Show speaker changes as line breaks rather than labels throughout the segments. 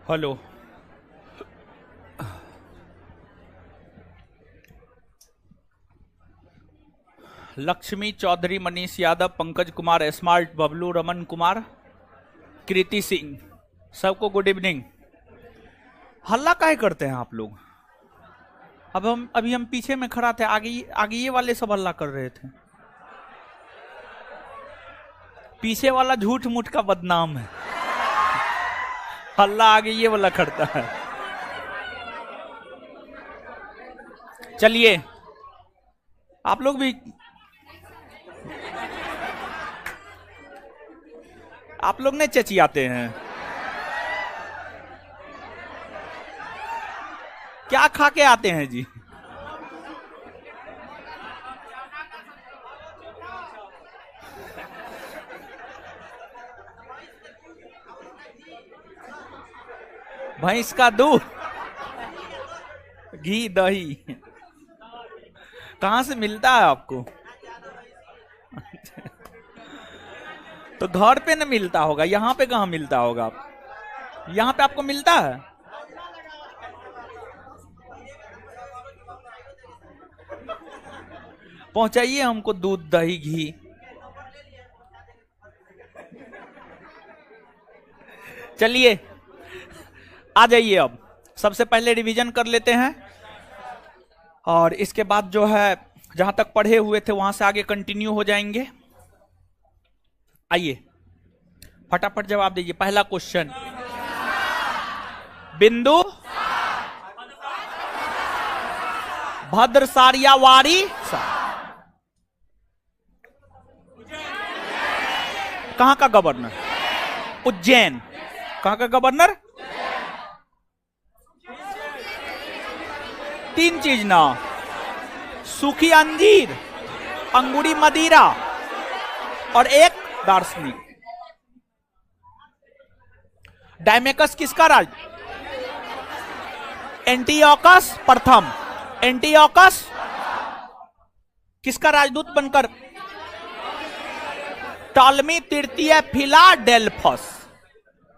Hello. Lakshmi Chaudhary, Manish Yadav, Pankaj Kumar, smart, Bablu, Raman Kumar, कृति सिंह, सबको good evening. हल्ला काहे करते हैं आप लोग? अभी हम पीछे में खड़ा थे, आगे ये वाले सब हल्ला कर रहे थे। पीछे वाला झूठ मूठ का बदनाम है, हल्ला आगे ये वाला करता है। चलिए आप लोग भी, आप लोग ने चचियाते हैं। क्या खा के आते हैं जी? भैंस का दूध, घी, दही कहां से मिलता है आपको? तो घर पे न मिलता होगा, यहां पे कहां मिलता होगा? यहां पे आपको मिलता है? पहुंचाइए हमको दूध, दही, घी। चलिए आ जाइए। अब सबसे पहले रिवीजन कर लेते हैं और इसके बाद जो है जहां तक पढ़े हुए थे वहां से आगे कंटिन्यू हो जाएंगे। आइए फटाफट जवाब दीजिए। पहला क्वेश्चन, बिंदु भद्रसारिया वारी कहां का गवर्नर? उज्जैन। कहां का गवर्नर? तीन चीज ना, सूखी अंजीर, अंगूरी मदिरा और एक दार्शनिक। डायमेकस किसका राज? एंटियोकस प्रथम। एंटियोकस किसका राजदूत बनकर? टॉलमी तृतीय फिलाडेल्फस।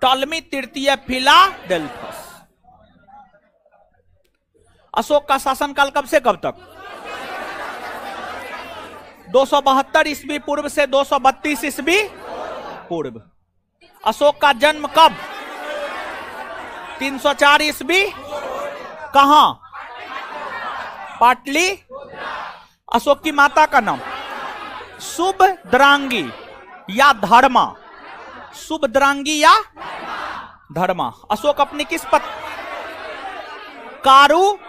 टॉलमी तृतीय फिलाडेल्फस। अशोक का शासनकाल कब से कब तक? 272 ईस्वी पूर्व से 232 ईस्वी पूर्व। अशोक का जन्म कब? 304 ईस्वी। कहां? पाटली। अशोक की माता का नाम? सुभद्रांगी या धर्मा? सुभद्रांगी या धर्मा। अशोक अपनी किस पत्नी? कारू।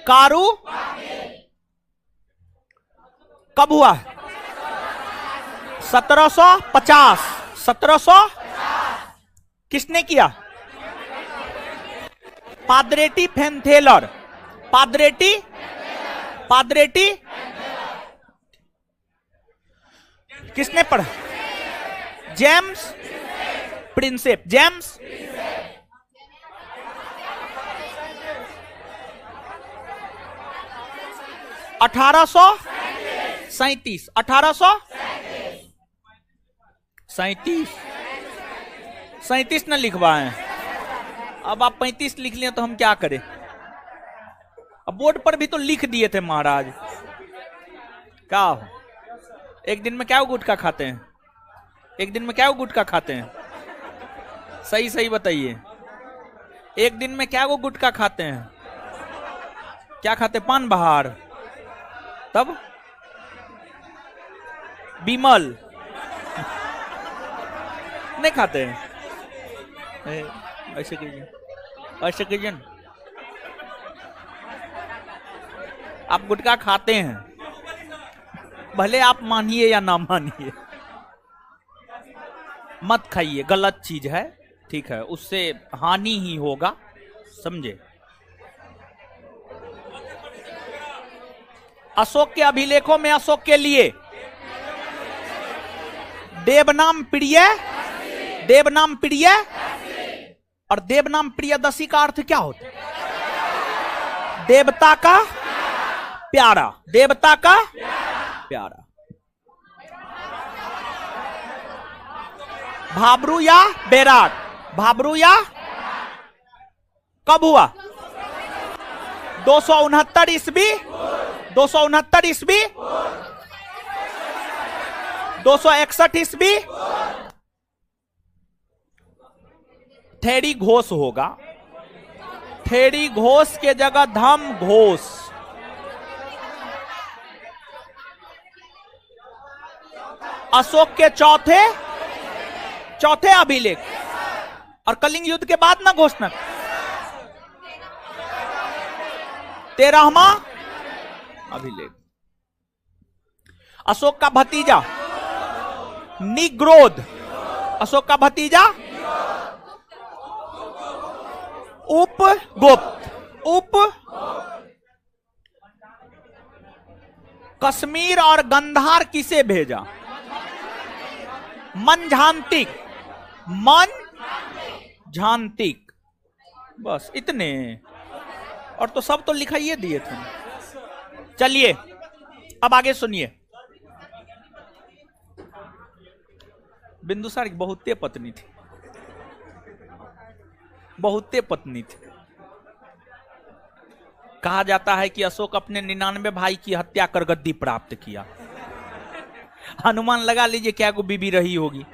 कारू कब हुआ है? 1750। 1700 किसने किया? पादरेटी फेंथेलर। पादरेटी, पादरेटी किसने पढ़ा? James Prinsep. जेम्स 1837। 1837 न लिखवाए। अब आप 35 लिख लिए तो हम क्या करें? अब बोर्ड पर भी तो लिख दिए थे महाराज। क्या हो? एक दिन में क्या गुटखा खाते हैं? एक दिन में क्या गुटखा खाते हैं? सही सही बताइए। एक दिन में क्या गुटखा खाते हैं? क्या खाते? पान बहार, तब बीमल नहीं खाते हैं। ऐसे कीजिए, ऐसे कीजिए। आप गुटखा खाते हैं, भले आप मानिए या ना मानिए, मत खाइए, गलत चीज है, ठीक है, उससे हानि ही होगा, समझे। अशोक के अभिलेखों में अशोक के लिए देवनाम प्रिय, देवनाम प्रिय और देवनाम प्रियदर्शी का अर्थ क्या होता है? देवता का प्यारा। देवता का प्यारा। भाबरू या बैराग? भाबरू या कब हुआ? 269 ईस्वी, 269 ईस्वी, 261 ईस्वी। थेरी घोष होगा, थेरी घोष के जगह धम घोष। अशोक के चौथे अभिलेख और कलिंग युद्ध के बाद ना घोषणा। 13वां अभिलेख। अशोक का भतीजा निग्रोध, अशोक का भतीजा उपगुप्त, कश्मीर और गंधार किसे भेजा? मनझांतिक, मनझांतिक। बस इतने, और तो सब तो लिखाइए दिए थे। चलिए अब आगे सुनिए। बिंदुसार की बहुते पत्नी थी, बहुते पत्नी थी। कहा जाता है कि अशोक अपने 99 भाई की हत्या कर गद्दी प्राप्त किया। अनुमान लगा लीजिए क्या को बीबी रही होगी।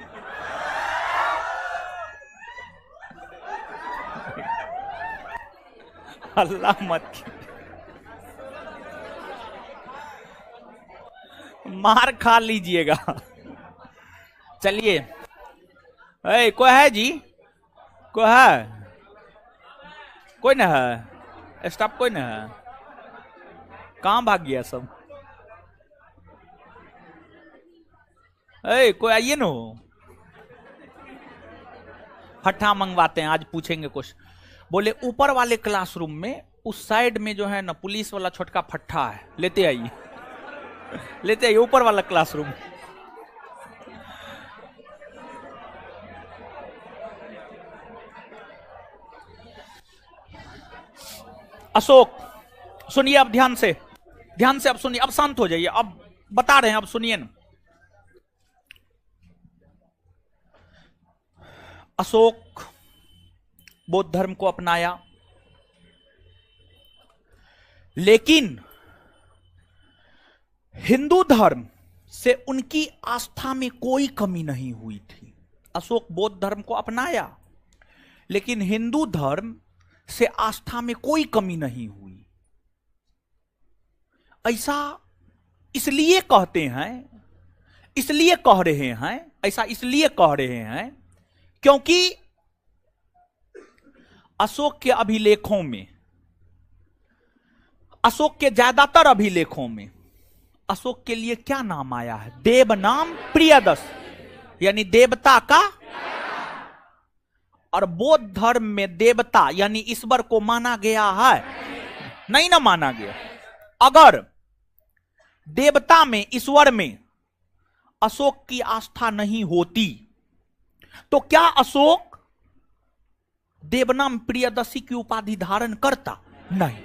अल्लाह मत की। मार खा लीजिएगा। चलिए, कोई है जी? कोई है? कोई ना है? स्टाफ कोई ना है? कहां भाग गया सब? कोई आइए ना, फट्टा मंगवाते हैं, आज पूछेंगे कुछ। बोले ऊपर वाले क्लासरूम में उस साइड में जो है ना पुलिस वाला छोटका फट्टा है, लेते आइए, लेते आइए ऊपर वाला क्लासरूम। अशोक, सुनिए अब ध्यान से, ध्यान से अब सुनिए, अब शांत हो जाइए, अब बता रहे हैं, अब सुनिए ना। अशोक बौद्ध धर्म को अपनाया, लेकिन हिंदू धर्म से उनकी आस्था में कोई कमी नहीं हुई थी। अशोक बौद्ध धर्म को अपनाया, लेकिन हिंदू धर्म से आस्था में कोई कमी नहीं हुई। ऐसा इसलिए कहते हैं, इसलिए कह रहे हैं, ऐसा इसलिए कह रहे हैं क्योंकि अशोक के अभिलेखों में, अशोक के ज्यादातर अभिलेखों में अशोक के लिए क्या नाम आया है? देव नाम प्रियदस, यानी देवता का। और बौद्ध धर्म में देवता यानी ईश्वर को माना गया है? नहीं ना माना गया। अगर देवता में, ईश्वर में अशोक की आस्था नहीं होती तो क्या अशोक देवनाम प्रियदर्शी की उपाधि धारण करता? नहीं।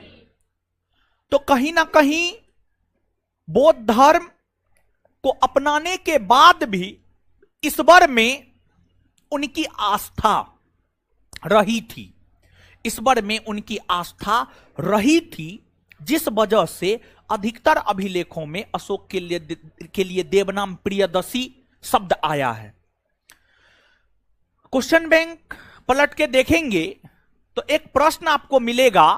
तो कहीं ना कहीं बौद्ध धर्म को अपनाने के बाद भी ईश्वर में उनकी आस्था रही थी, ईश्वर में उनकी आस्था रही थी, जिस वजह से अधिकतर अभिलेखों में अशोक के लिए देवनाम प्रियदर्शी शब्द आया है। क्वेश्चन बैंक पलट के देखेंगे तो एक प्रश्न आपको मिलेगा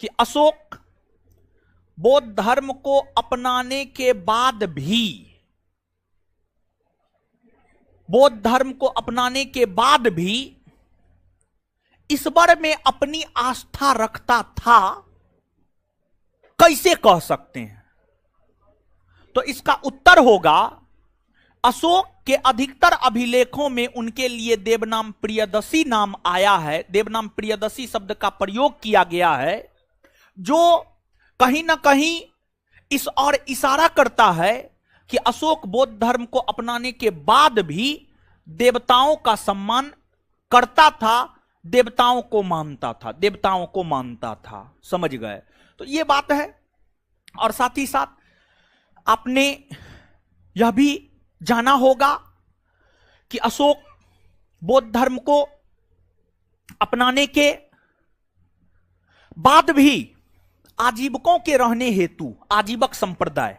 कि अशोक बौद्ध धर्म को अपनाने के बाद भी, बौद्ध धर्म को अपनाने के बाद भी ईश्वर में अपनी आस्था रखता था, कैसे कह सकते हैं? तो इसका उत्तर होगा, अशोक के अधिकतर अभिलेखों में उनके लिए देवनाम प्रियदर्शी नाम आया है, देवनाम प्रियदर्शी शब्द का प्रयोग किया गया है, जो कहीं ना कहीं इस और इशारा करता है कि अशोक बौद्ध धर्म को अपनाने के बाद भी देवताओं का सम्मान करता था, देवताओं को मानता था, देवताओं को मानता था। समझ गए? तो यह बात है। और साथ ही साथ आपने यह भी जाना होगा कि अशोक बौद्ध धर्म को अपनाने के बाद भी आजीवकों के रहने हेतु आजीवक संप्रदाय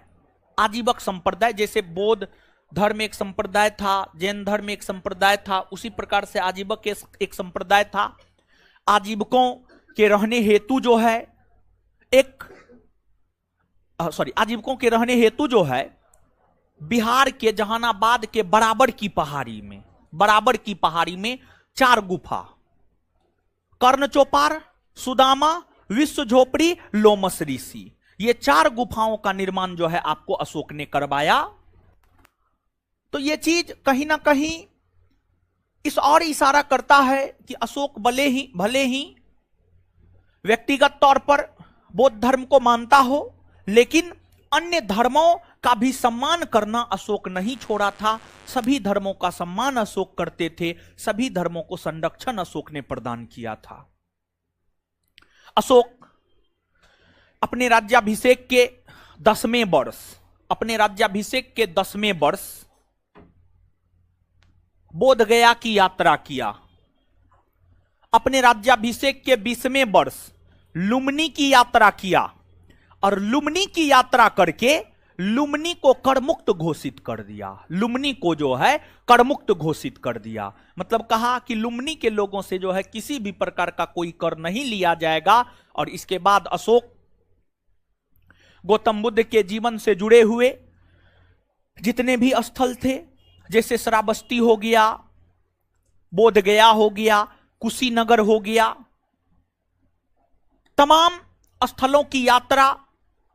जैसे बौद्ध धर्म एक संप्रदाय था, जैन धर्म एक संप्रदाय था, उसी प्रकार से आजीवक एक संप्रदाय था। आजीवकों के रहने हेतु जो है आजीवकों के रहने हेतु जो है बिहार के जहानाबाद के बराबर की पहाड़ी में 4 गुफा, कर्ण चौपार, सुदामा, विश्व झोपड़ी, लोमस ऋषि, ये 4 गुफाओं का निर्माण जो है आपको अशोक ने करवाया। तो ये चीज कहीं ना कहीं इस और इशारा करता है कि अशोक भले ही व्यक्तिगत तौर पर बौद्ध धर्म को मानता हो, लेकिन अन्य धर्मों का भी सम्मान करना अशोक नहीं छोड़ा था। सभी धर्मों का सम्मान अशोक करते थे, सभी धर्मों को संरक्षण अशोक ने प्रदान किया था। अशोक अपने राज्याभिषेक के 10वें वर्ष बोध गया की यात्रा किया। अपने राज्याभिषेक के 20वें वर्ष लुम्बिनी की यात्रा किया और लुम्बिनी की यात्रा करके लुम्बिनी को करमुक्त घोषित कर दिया। लुम्बिनी को जो है करमुक्त घोषित कर दिया, मतलब कहा कि लुम्बिनी के लोगों से जो है किसी भी प्रकार का कोई कर नहीं लिया जाएगा। और इसके बाद अशोक गौतम बुद्ध के जीवन से जुड़े हुए जितने भी स्थल थे, जैसे श्रावस्ती हो गया, बोध गया हो गया, कुशीनगर हो गया, तमाम स्थलों की यात्रा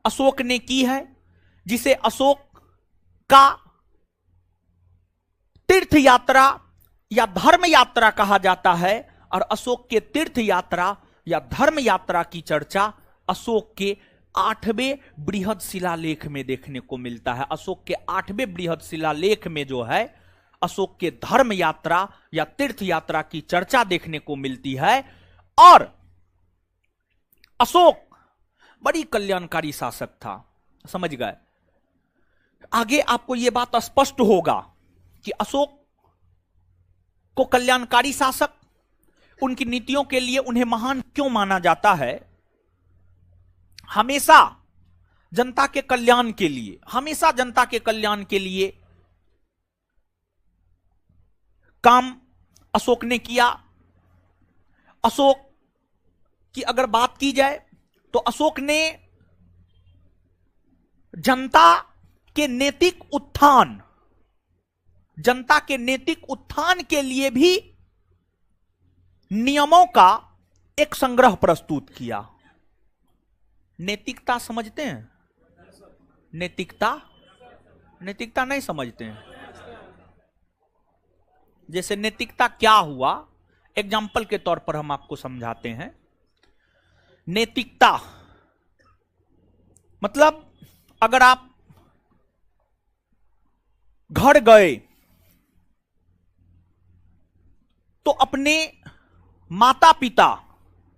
अशोक ने की है, जिसे अशोक का तीर्थ यात्रा या धर्म यात्रा कहा जाता है। और अशोक के तीर्थ यात्रा या धर्म यात्रा की चर्चा अशोक के 8वें बृहद शिलालेख में देखने को मिलता है। अशोक के 8वें बृहद शिलालेख में जो है अशोक के धर्म यात्रा या तीर्थ यात्रा की चर्चा देखने को मिलती है। और अशोक बड़ी कल्याणकारी शासक था, समझ गए। आगे आपको यह बात स्पष्ट होगा कि अशोक को कल्याणकारी शासक, उनकी नीतियों के लिए उन्हें महान क्यों माना जाता है। हमेशा जनता के कल्याण के लिए काम अशोक ने किया। अशोक की अगर बात की जाए तो अशोक ने जनता के नैतिक उत्थान के लिए भी नियमों का एक संग्रह प्रस्तुत किया। नैतिकता समझते हैं? नैतिकता नहीं समझते हैं। जैसे नैतिकता क्या हुआ, एग्जाम्पल के तौर पर हम आपको समझाते हैं। नैतिकता मतलब अगर आप घर गए तो अपने माता पिता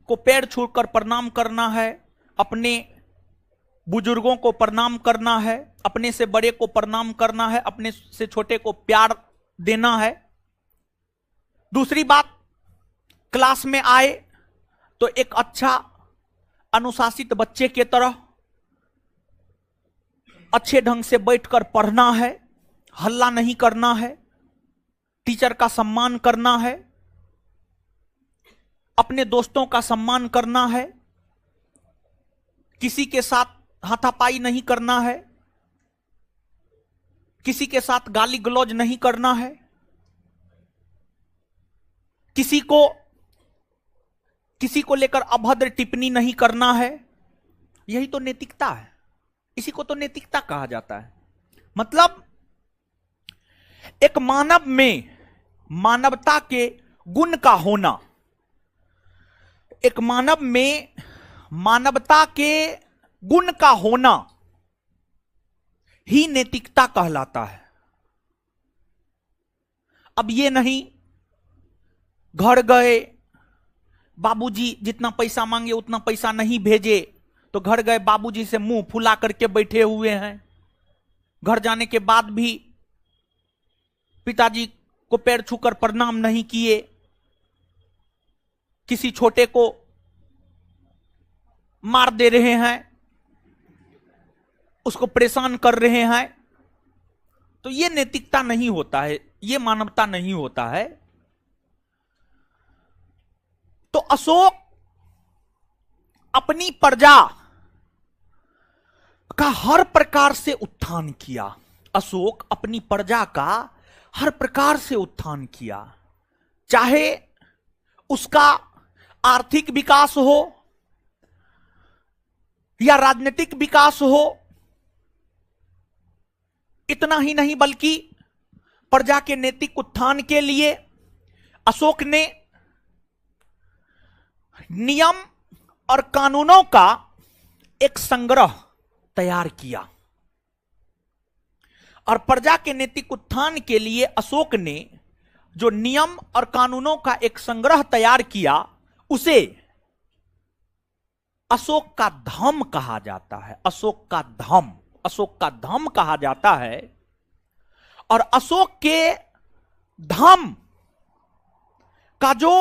को पैर छूकर प्रणाम करना है, अपने बुजुर्गों को प्रणाम करना है, अपने से बड़े को प्रणाम करना है, अपने से छोटे को प्यार देना है। दूसरी बात, क्लास में आए तो एक अच्छा अनुशासित बच्चे के तरह अच्छे ढंग से बैठकर पढ़ना है, हल्ला नहीं करना है, टीचर का सम्मान करना है, अपने दोस्तों का सम्मान करना है, किसी के साथ हाथापाई नहीं करना है, किसी के साथ गाली गलौज नहीं करना है, किसी को लेकर अभद्र टिप्पणी नहीं करना है। यही तो नैतिकता है, इसी को तो नैतिकता कहा जाता है। मतलब एक मानव में मानवता के गुण का होना, एक मानव में मानवता के गुण का होना ही नैतिकता कहलाता है। अब ये नहीं घर गए, बाबूजी जितना पैसा मांगे उतना पैसा नहीं भेजे, तो घर गए बाबूजी से मुंह फुला करके बैठे हुए हैं। घर जाने के बाद भी पिताजी को पैर छूकर प्रणाम नहीं किए। किसी छोटे को मार दे रहे हैं, उसको परेशान कर रहे हैं, तो ये नैतिकता नहीं होता है, ये मानवता नहीं होता है। तो अशोक अपनी प्रजा का हर प्रकार से उत्थान किया। अशोक अपनी प्रजा का हर प्रकार से उत्थान किया, चाहे उसका आर्थिक विकास हो या राजनीतिक विकास हो। इतना ही नहीं बल्कि प्रजा के नैतिक उत्थान के लिए अशोक ने नियम और कानूनों का एक संग्रह तैयार किया। और प्रजा के नैतिक उत्थान के लिए अशोक ने जो नियम और कानूनों का एक संग्रह तैयार किया, उसे अशोक का धम्म कहा जाता है। अशोक का धम्म, अशोक का धम्म कहा जाता है। और अशोक के धम्म का जो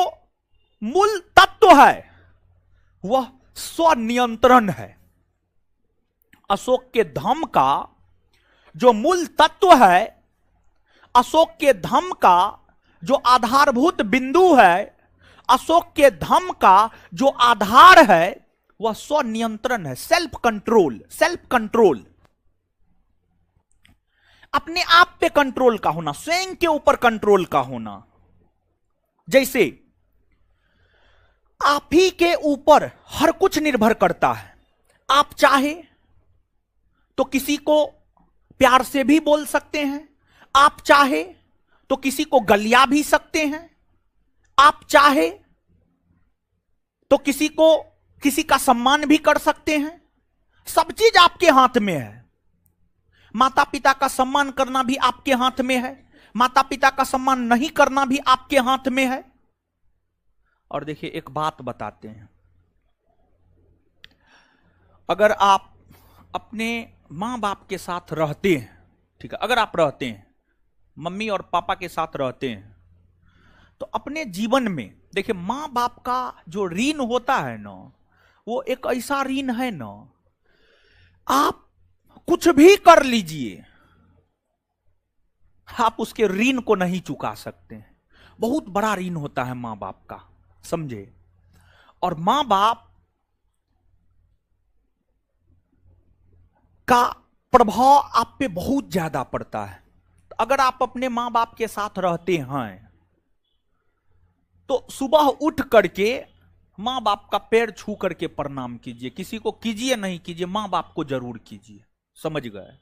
मूल तत्व है वह स्वनियंत्रण है। अशोक के धम्म का जो मूल तत्व है, अशोक के धम्म का जो आधारभूत बिंदु है, अशोक के धम्म का जो आधार है, वह स्वनियंत्रण है, सेल्फ कंट्रोल। सेल्फ कंट्रोल, अपने आप पे कंट्रोल का होना, स्वयं के ऊपर कंट्रोल का होना। जैसे आप ही के ऊपर हर कुछ निर्भर करता है। आप चाहे तो किसी को प्यार से भी बोल सकते हैं, आप चाहे तो किसी को गलिया भी सकते हैं, आप चाहे तो किसी का सम्मान भी कर सकते हैं। सब चीज आपके हाथ में है। माता पिता का सम्मान करना भी आपके हाथ में है, माता पिता का सम्मान नहीं करना भी आपके हाथ में है। और देखिए एक बात बताते हैं, अगर आप अपने मां बाप के साथ रहते हैं, ठीक है, अगर आप रहते हैं, मम्मी और पापा के साथ रहते हैं, तो अपने जीवन में देखिए मां बाप का जो ऋण होता है ना, वो एक ऐसा ऋण है ना, आप कुछ भी कर लीजिए, आप उसके ऋण को नहीं चुका सकते। बहुत बड़ा ऋण होता है मां बाप का, समझे। और मां बाप का प्रभाव आप पे बहुत ज्यादा पड़ता है। अगर आप अपने मां बाप के साथ रहते हैं तो सुबह उठ करके मां बाप का पैर छू करके प्रणाम कीजिए। किसी को कीजिए नहीं कीजिए, मां बाप को जरूर कीजिए, समझ गए।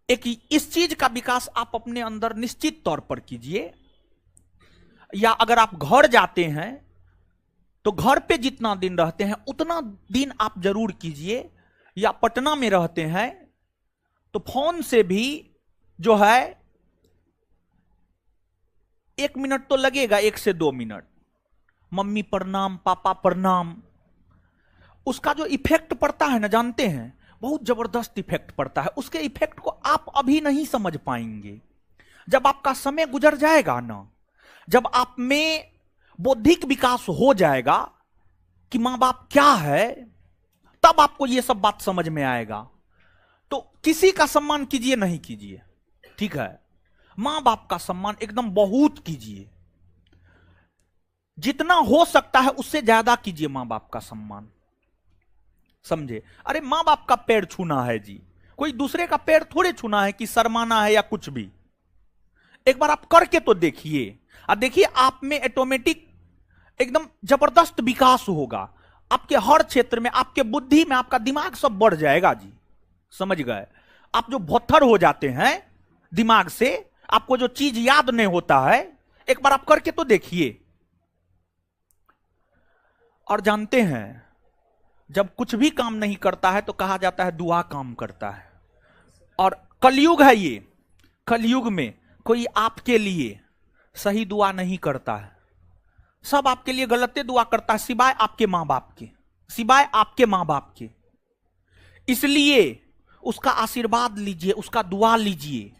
एक इस चीज का विकास आप अपने अंदर निश्चित तौर पर कीजिए। या अगर आप घर जाते हैं तो घर पे जितना दिन रहते हैं उतना दिन आप जरूर कीजिए। या पटना में रहते हैं तो फोन से भी जो है 1 मिनट तो लगेगा, 1 से 2 मिनट, मम्मी प्रणाम, पापा प्रणाम। उसका जो इफेक्ट पड़ता है ना, जानते हैं, बहुत जबरदस्त इफेक्ट पड़ता है। उसके इफेक्ट को आप अभी नहीं समझ पाएंगे। जब आपका समय गुजर जाएगा ना, जब आप में बौद्धिक विकास हो जाएगा कि मां बाप क्या है, तब आपको यह सब बात समझ में आएगा। तो किसी का सम्मान कीजिए नहीं कीजिए, ठीक है, मां बाप का सम्मान एकदम बहुत कीजिए। जितना हो सकता है उससे ज्यादा कीजिए मां बाप का सम्मान, समझे। अरे मां बाप का पैर छूना है जी, कोई दूसरे का पैर थोड़े छूना है कि शर्माना है या कुछ भी। एक बार आप करके तो देखिए, और देखिए आप में ऑटोमेटिक एकदम जबरदस्त विकास होगा। आपके हर क्षेत्र में, आपके बुद्धि में, आपका दिमाग सब बढ़ जाएगा जी, समझ गए। आप जो भोथर हो जाते हैं दिमाग से, आपको जो चीज याद नहीं होता है, एक बार आप करके तो देखिए। और जानते हैं, जब कुछ भी काम नहीं करता है तो कहा जाता है दुआ काम करता है। और कलयुग है ये, कलयुग में कोई आपके लिए सही दुआ नहीं करता है, सब आपके लिए गलत दुआ करता है, सिवाय आपके मां बाप के, सिवाय आपके मां बाप के। इसलिए उसका आशीर्वाद लीजिए, उसका दुआ लीजिए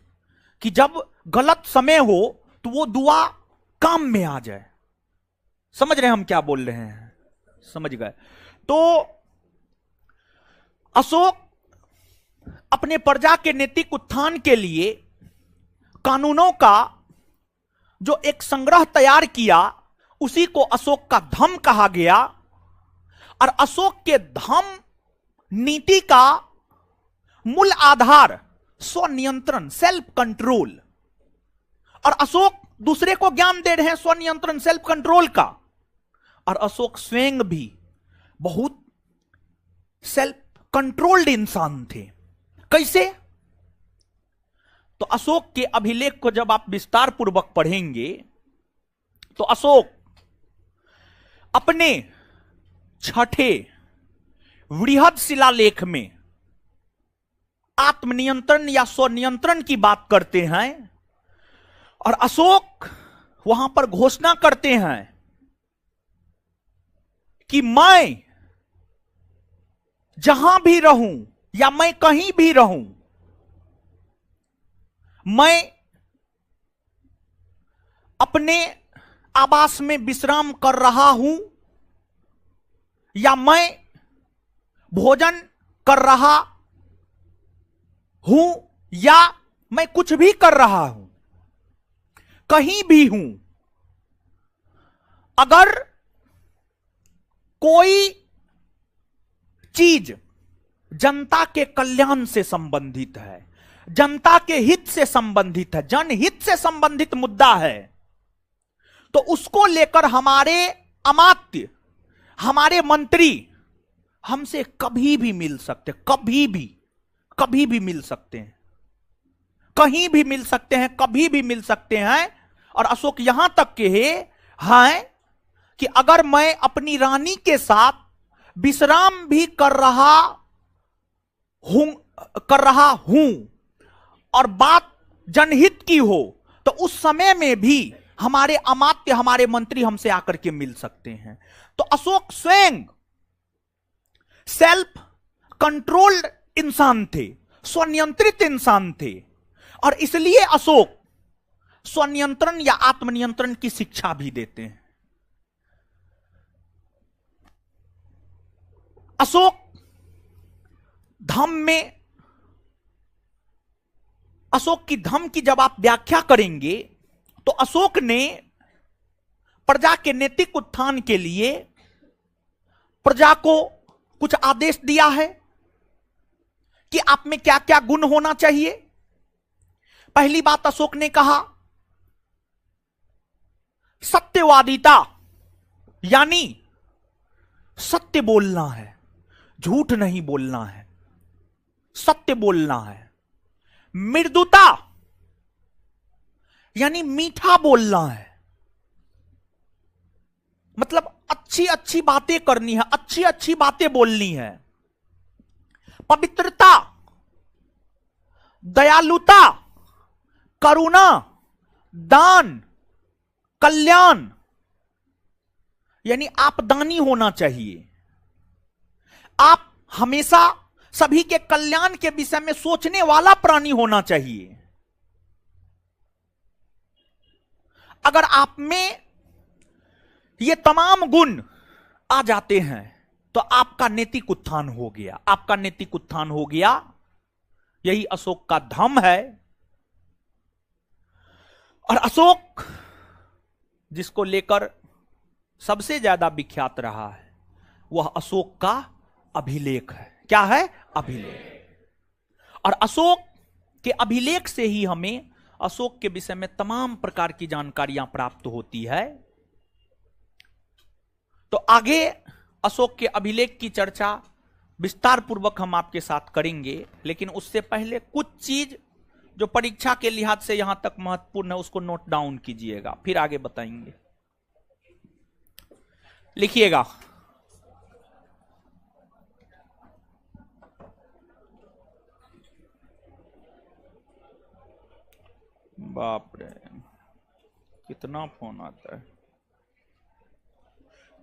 कि जब गलत समय हो तो वो दुआ काम में आ जाए, समझ रहे हैं हम क्या बोल रहे हैं? समझ गए? तो अशोक अपने प्रजा के नैतिक उत्थान के लिए कानूनों का जो एक संग्रह तैयार किया, उसी को अशोक का धम्म कहा गया। और अशोक के धम्म नीति का मूल आधार स्वनियंत्रण, सेल्फ कंट्रोल। और अशोक दूसरे को ज्ञान दे रहे हैं स्वनियंत्रण, सेल्फ कंट्रोल का। और अशोक स्वयं भी बहुत सेल्फ कंट्रोल्ड इंसान थे। कैसे? तो अशोक के अभिलेख को जब आप विस्तार पूर्वक पढ़ेंगे तो अशोक अपने छठे वृहद शिलालेख में आत्मनियंत्रण या स्वनियंत्रण की बात करते हैं। और अशोक वहां पर घोषणा करते हैं कि मैं जहां भी रहूं या मैं कहीं भी रहूं, मैं अपने आवास में विश्राम कर रहा हूं या मैं भोजन कर रहा हूं या मैं कुछ भी कर रहा हूं, कहीं भी हूं, अगर कोई चीज जनता के कल्याण से संबंधित है, जनता के हित से संबंधित है, जनहित से संबंधित मुद्दा है, तो उसको लेकर हमारे अमात्य, हमारे मंत्री हमसे कभी भी मिल सकते, कभी भी मिल सकते हैं, कहीं भी मिल सकते हैं, कभी भी मिल सकते हैं। और अशोक यहां तक के हैं कि अगर मैं अपनी रानी के साथ विश्राम भी कर रहा हूं और बात जनहित की हो, तो उस समय में भी हमारे अमात्य, हमारे मंत्री हमसे आकर के मिल सकते हैं। तो अशोक स्वयं सेल्फ कंट्रोल्ड इंसान थे, स्वनियंत्रित इंसान थे। और इसलिए अशोक स्वनियंत्रण या आत्मनियंत्रण की शिक्षा भी देते हैं। अशोक धम्म में, अशोक की धम्म की जब आप व्याख्या करेंगे तो अशोक ने प्रजा के नैतिक उत्थान के लिए प्रजा को कुछ आदेश दिया है कि आप में क्या क्या गुण होना चाहिए। पहली बात अशोक ने कहा सत्यवादिता, यानी सत्य बोलना है, झूठ नहीं बोलना है, सत्य बोलना है। मृदुता, यानी मीठा बोलना है, मतलब अच्छी अच्छी बातें करनी है, अच्छी अच्छी बातें बोलनी है। पवित्रता, दयालुता, करुणा, दान, कल्याण, यानी आप दानी होना चाहिए। आप हमेशा सभी के कल्याण के विषय में सोचने वाला प्राणी होना चाहिए। अगर आप में ये तमाम गुण आ जाते हैं तो आपका नैतिक उत्थान हो गया, आपका नैतिक उत्थान हो गया। यही अशोक का धम्म है। और अशोक जिसको लेकर सबसे ज्यादा विख्यात रहा है वह अशोक का अभिलेख है। क्या है? अभिलेख। और अशोक के अभिलेख से ही हमें अशोक के विषय में तमाम प्रकार की जानकारियां प्राप्त होती है। तो आगे अशोक के अभिलेख की चर्चा विस्तार पूर्वक हम आपके साथ करेंगे, लेकिन उससे पहले कुछ चीज जो परीक्षा के लिहाज से यहां तक महत्वपूर्ण है उसको नोट डाउन कीजिएगा, फिर आगे बताएंगे। लिखिएगा, बाप रे कितना फोन आता है।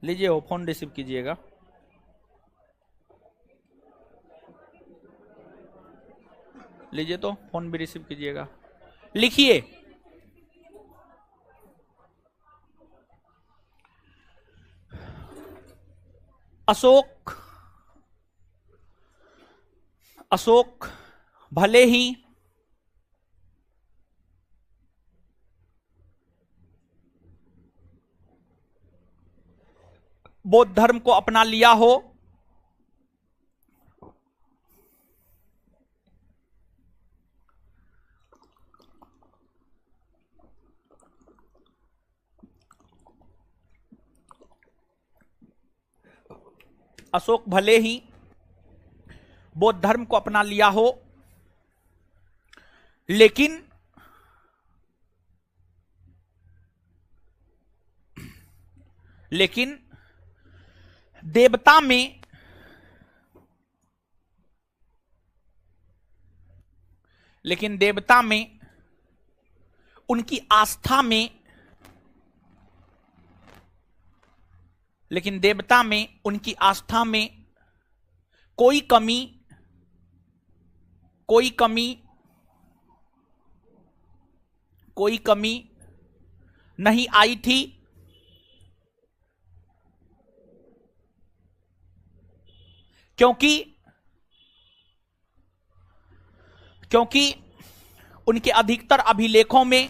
लीजिए वो फोन रिसीव कीजिएगा। लीजिए तो फोन भी रिसीव कीजिएगा। लिखिए, अशोक अशोक भले ही बौद्ध धर्म को अपना लिया हो, अशोक भले ही बौद्ध धर्म को अपना लिया हो, लेकिन देवता में उनकी आस्था में कोई कमी नहीं आई थी, क्योंकि उनके अधिकतर अभिलेखों में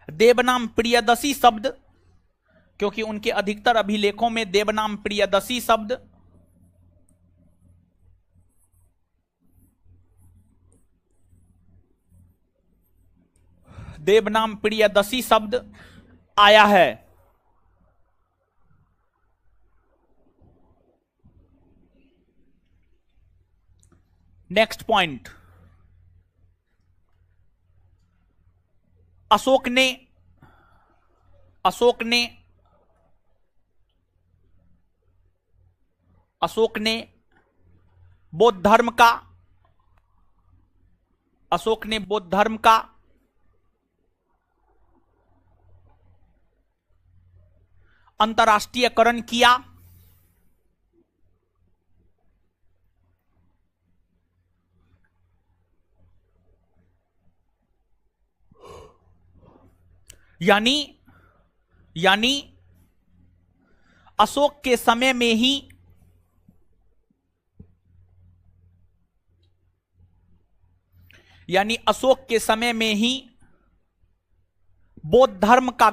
देवनाम प्रियदसी शब्द आया है। नेक्स्ट पॉइंट, अशोक ने बौद्ध धर्म का अंतरराष्ट्रीयकरण किया, यानी अशोक के समय में ही बौद्ध धर्म का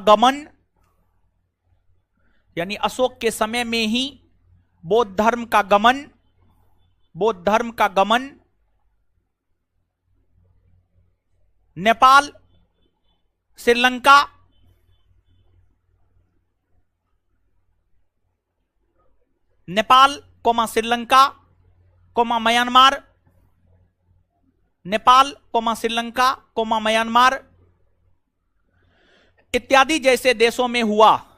गमन नेपाल, श्रीलंका, म्यांमार इत्यादि जैसे देशों में हुआ।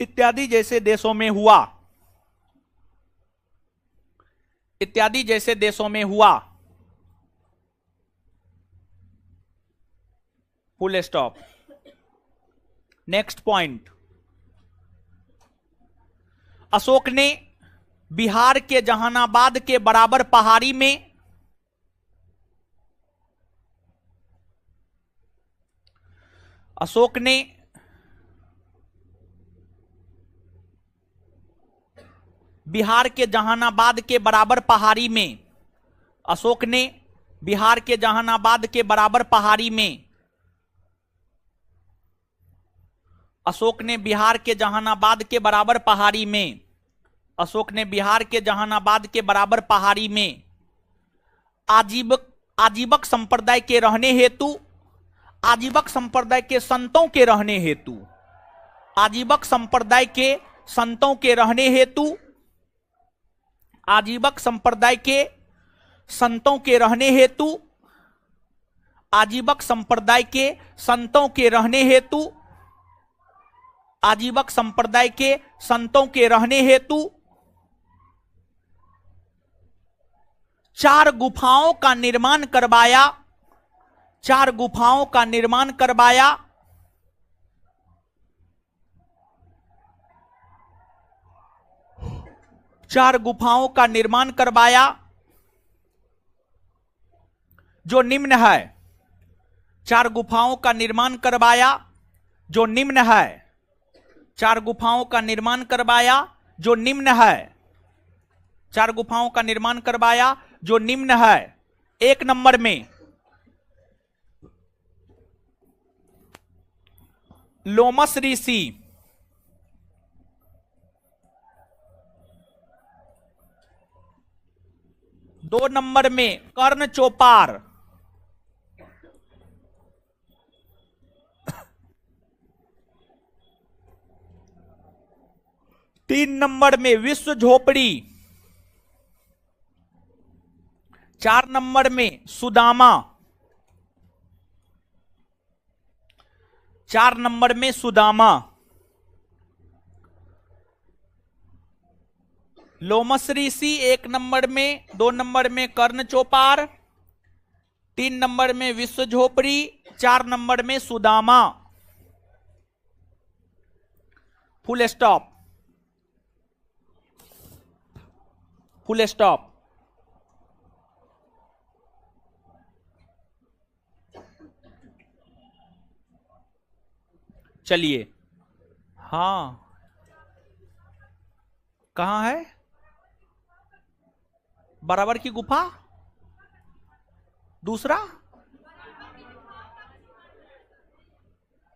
इत्यादि जैसे देशों में हुआ। Full stop. Next point, Ashok ने बिहार के जहानाबाद के बराबर पहाड़ी में अशोक ने बिहार के जहानाबाद के बराबर पहाड़ी में अशोक ने बिहार के जहानाबाद के बराबर पहाड़ी में अशोक ने बिहार के जहानाबाद के बराबर पहाड़ी में अशोक ने बिहार के जहानाबाद के बराबर पहाड़ी में आजीवक संप्रदाय के रहने हेतु आजीवक संप्रदाय के संतों के रहने हेतु आजीवक संप्रदाय के संतों के रहने हेतु आजीवक संप्रदाय के संतों के रहने हेतु आजीवक संप्रदाय के संतों के रहने हेतु आजीवक संप्रदाय के संतों के रहने हेतु 4 गुफाओं का निर्माण करवाया 4 गुफाओं का निर्माण करवाया। चार गुफाओं का निर्माण करवाया जो निम्न है। 4 गुफाओं का निर्माण करवाया जो निम्न है। 4 गुफाओं का निर्माण करवाया जो निम्न है। 4 गुफाओं का निर्माण करवाया जो निम्न है। 1 नंबर में लोमस ऋषि, 2 नंबर में कर्ण चौपार, 3 नंबर में विश्व झोपड़ी, 4 नंबर में सुदामा, 4 नंबर में सुदामा। लोमस ऋषि 1 नंबर में, 2 नंबर में कर्ण चौपार, 3 नंबर में विश्व झोपड़ी, 4 नंबर में Sudama. Full stop, full stop. चलिए, हाँ कहां है बराबर की गुफा? दूसरा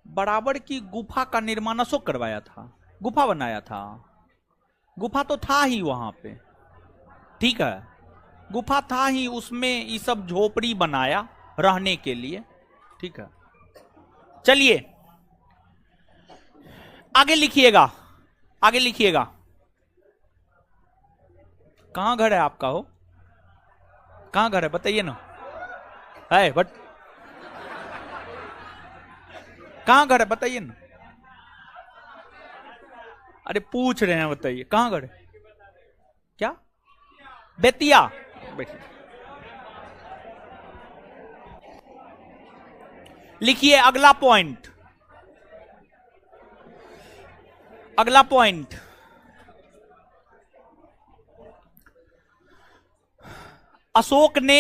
बराबर की गुफा का निर्माण अशोक करवाया था, गुफा बनाया था। गुफा तो था ही वहां पे, ठीक है, गुफा था ही, उसमें ये सब झोपड़ी बनाया रहने के लिए, ठीक है। चलिए आगे लिखिएगा, आगे लिखिएगा। कहां घर है आपका? हो कहां घर है बताइए ना। है बट कहां घर है बताइए ना। अरे पूछ रहे हैं, बताइए कहां घर है? क्या? बेतिया। बैठिए, लिखिए अगला पॉइंट। अगला पॉइंट, अशोक ने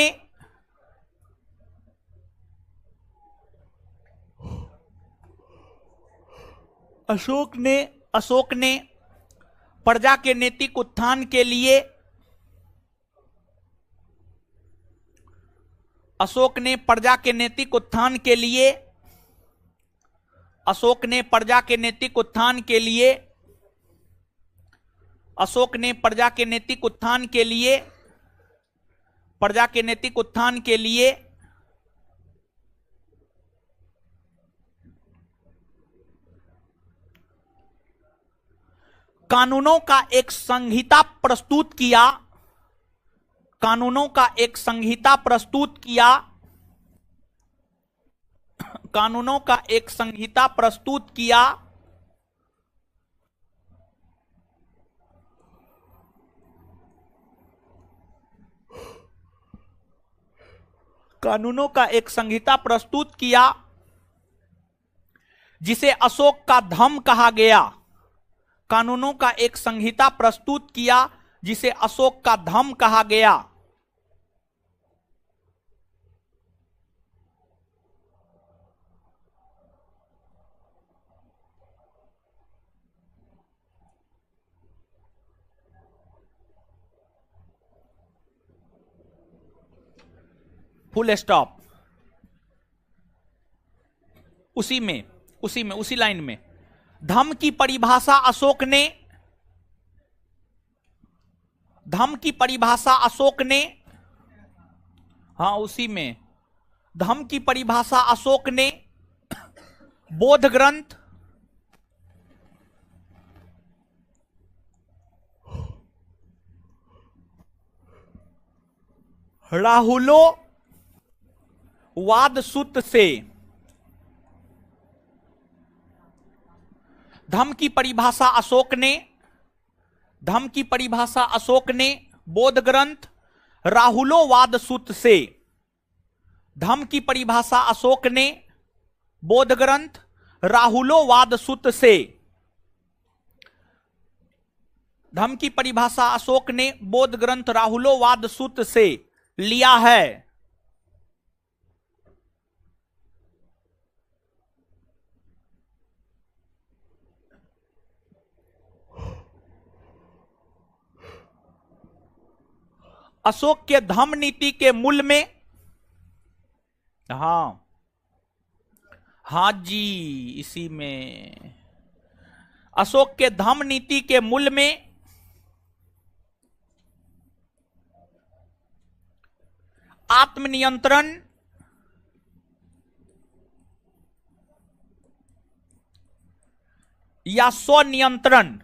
प्रजा के नैतिक उत्थान के लिए, अशोक ने प्रजा के नैतिक उत्थान के लिए, अशोक ने प्रजा के नैतिक उत्थान के लिए, अशोक ने प्रजा के नैतिक उत्थान के लिए, प्रजा के नैतिक उत्थान के लिए कानूनों का एक संहिता प्रस्तुत किया, कानूनों का एक संहिता प्रस्तुत किया, कानूनों का एक संहिता प्रस्तुत किया, कानूनों का एक संहिता प्रस्तुत किया जिसे अशोक का धम्म कहा गया। कानूनों का एक संहिता प्रस्तुत किया जिसे अशोक का धम्म कहा गया। Full stop. उसी लाइन में धम्म की परिभाषा अशोक ने, धम्म की परिभाषा अशोक ने, हाँ उसी में धम्म की परिभाषा अशोक ने बोध ग्रंथ, राहुलो वाद सूत्र से, धम्म की परिभाषा अशोक ने, धम्म की परिभाषा अशोक ने बोध ग्रंथ राहुलो वाद सूत्र से, धम्म की परिभाषा अशोक ने बोध ग्रंथ राहुलोवाद सुत से, धम्म की परिभाषा अशोक ने बोध ग्रंथ राहुलोवाद सुत से लिया है। अशोक के धम्म नीति के मूल में, हाँ जी, इसी में अशोक के धम्म नीति के मूल में आत्मनियंत्रण या स्वनियंत्रण,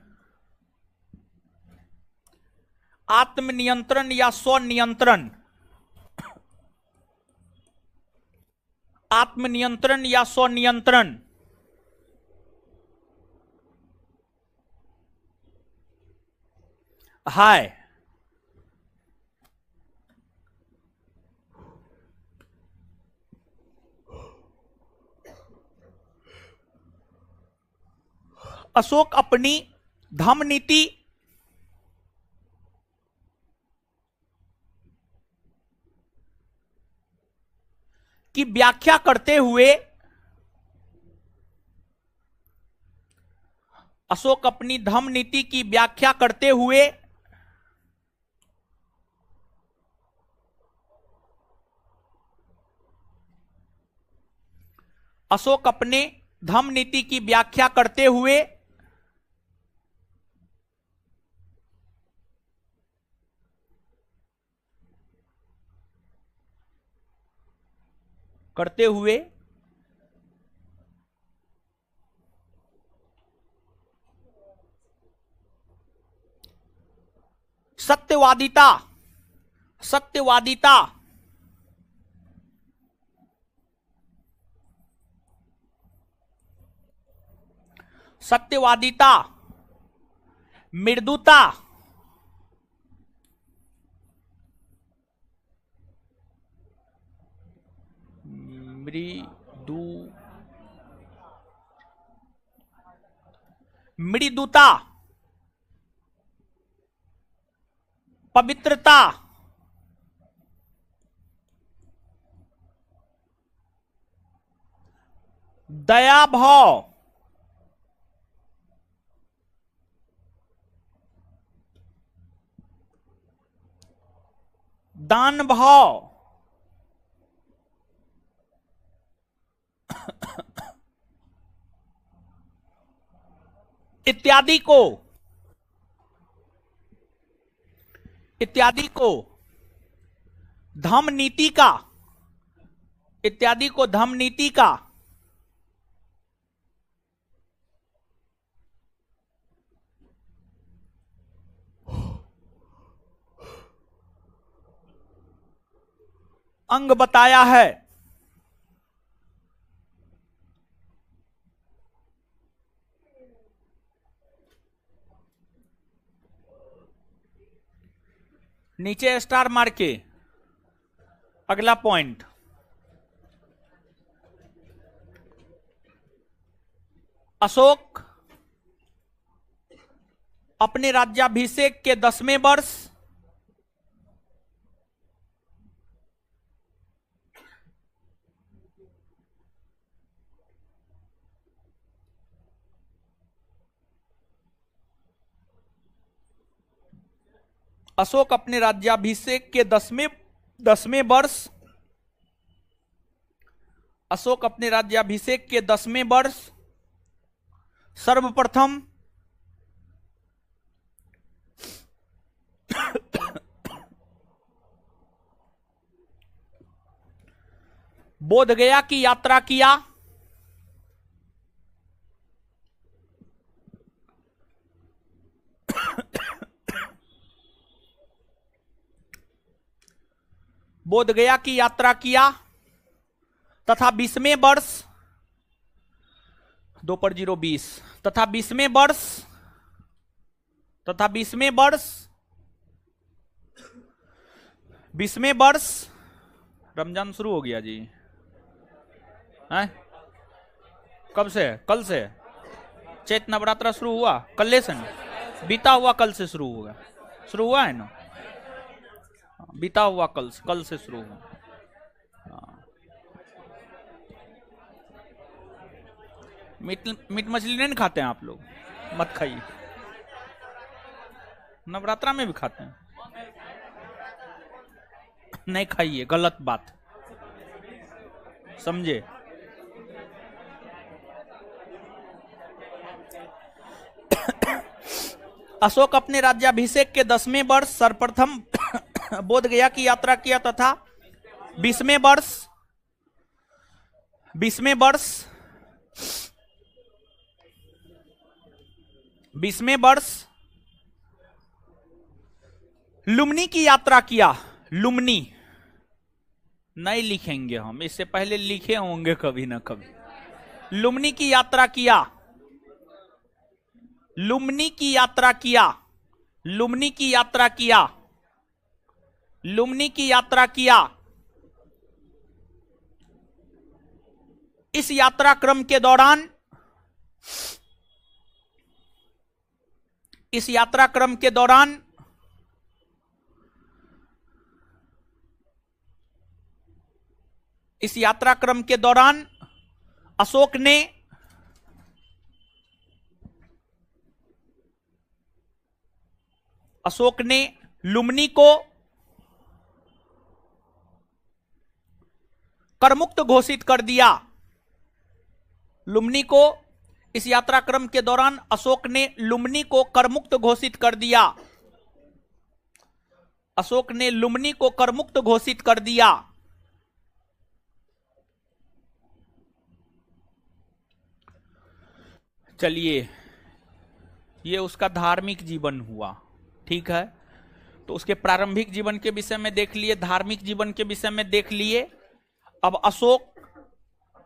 आत्मनियंत्रण या स्वनियंत्रण, आत्मनियंत्रण या स्वनियंत्रण है। अशोक अपनी धम्म नीति की व्याख्या करते हुए, अशोक अपनी धम्म नीति की व्याख्या करते हुए अशोक अपने धम्म नीति की व्याख्या करते हुए सत्यवादिता, सत्यवादिता सत्यवादिता, मृदुता, मृदुता, पवित्रता, दया भाव, दान भाव, इत्यादि को धम्म नीति का, इत्यादि को धम्म नीति का अंग बताया है। नीचे स्टार मार के अगला पॉइंट, अशोक अपने राज्याभिषेक के 10वें वर्ष अशोक अपने राज्याभिषेक के 10वें वर्ष अशोक अपने राज्याभिषेक के 10वें वर्ष सर्वप्रथम बोधगया की यात्रा किया। बोधगया की यात्रा किया तथा 20वें वर्ष 2 पर 0 20 तथा 20वें वर्ष रमजान शुरू हो गया जी? हैं? कब से? कल से? चैत नवरात्रा शुरू हुआ कल से ना? बीता हुआ कल से शुरू होगा। शुरू हुआ है ना? बीता हुआ कल से शुरू हुआ। मीट मछली नहीं खाते हैं आप लोग? मत खाइए। नवरात्रा में भी खाते हैं? नहीं खाइए, गलत बात, समझे? अशोक अपने राज्याभिषेक के 10वें वर्ष सर्वप्रथम बोध गया की यात्रा किया तथा 20वें वर्ष लुम्नी की यात्रा किया। लुम्नी नहीं लिखेंगे हम, इससे पहले लिखे होंगे कभी ना कभी। लुम्नी की यात्रा किया। लुम्नी की यात्रा किया। लुम्नी की यात्रा किया। लुम्नी की यात्रा किया। इस यात्रा क्रम के दौरान इस यात्रा क्रम के दौरान इस यात्रा क्रम के दौरान अशोक ने लुम्नी को करमुक्त घोषित कर दिया। लुम्नी को इस यात्रा क्रम के दौरान अशोक ने लुम्नी को करमुक्त घोषित कर दिया। अशोक ने लुम्नी को करमुक्त घोषित कर दिया। चलिए, ये उसका धार्मिक जीवन हुआ, ठीक है। तो उसके प्रारंभिक जीवन के विषय में देख लिए, धार्मिक जीवन के विषय में देख लिए। अब अशोक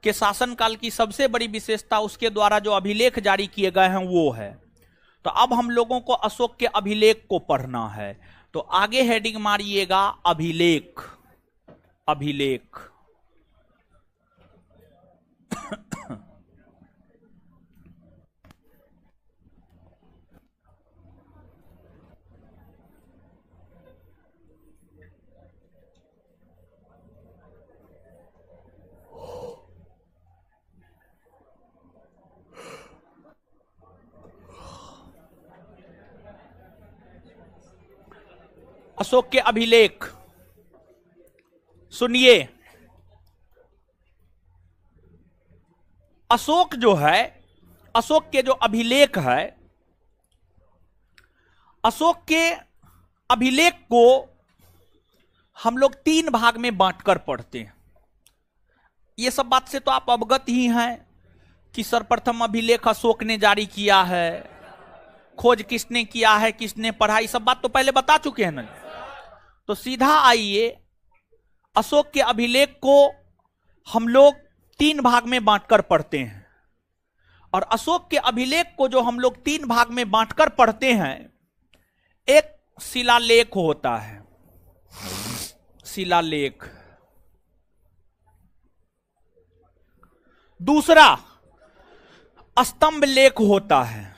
के शासनकाल की सबसे बड़ी विशेषता उसके द्वारा जो अभिलेख जारी किए गए हैं वो है। तो अब हम लोगों को अशोक के अभिलेख को पढ़ना है। तो आगे हेडिंग मारिएगा अभिलेख। अभिलेख अशोक के अभिलेख सुनिए। अशोक जो है, अशोक के जो अभिलेख है, अशोक के अभिलेख को हम लोग 3 भाग में बांटकर पढ़ते हैं। ये सब बात से तो आप अवगत ही हैं कि सर्वप्रथम अभिलेख अशोक ने जारी किया है, खोज किसने किया है, किसने पढ़ा, ये सब बात तो पहले बता चुके हैं ना। तो सीधा आइए, अशोक के अभिलेख को हम लोग 3 भाग में बांटकर पढ़ते हैं। और अशोक के अभिलेख को जो हम लोग 3 भाग में बांटकर पढ़ते हैं, एक शिलालेख होता है, शिलालेख। दूसरा स्तंभ लेख होता है,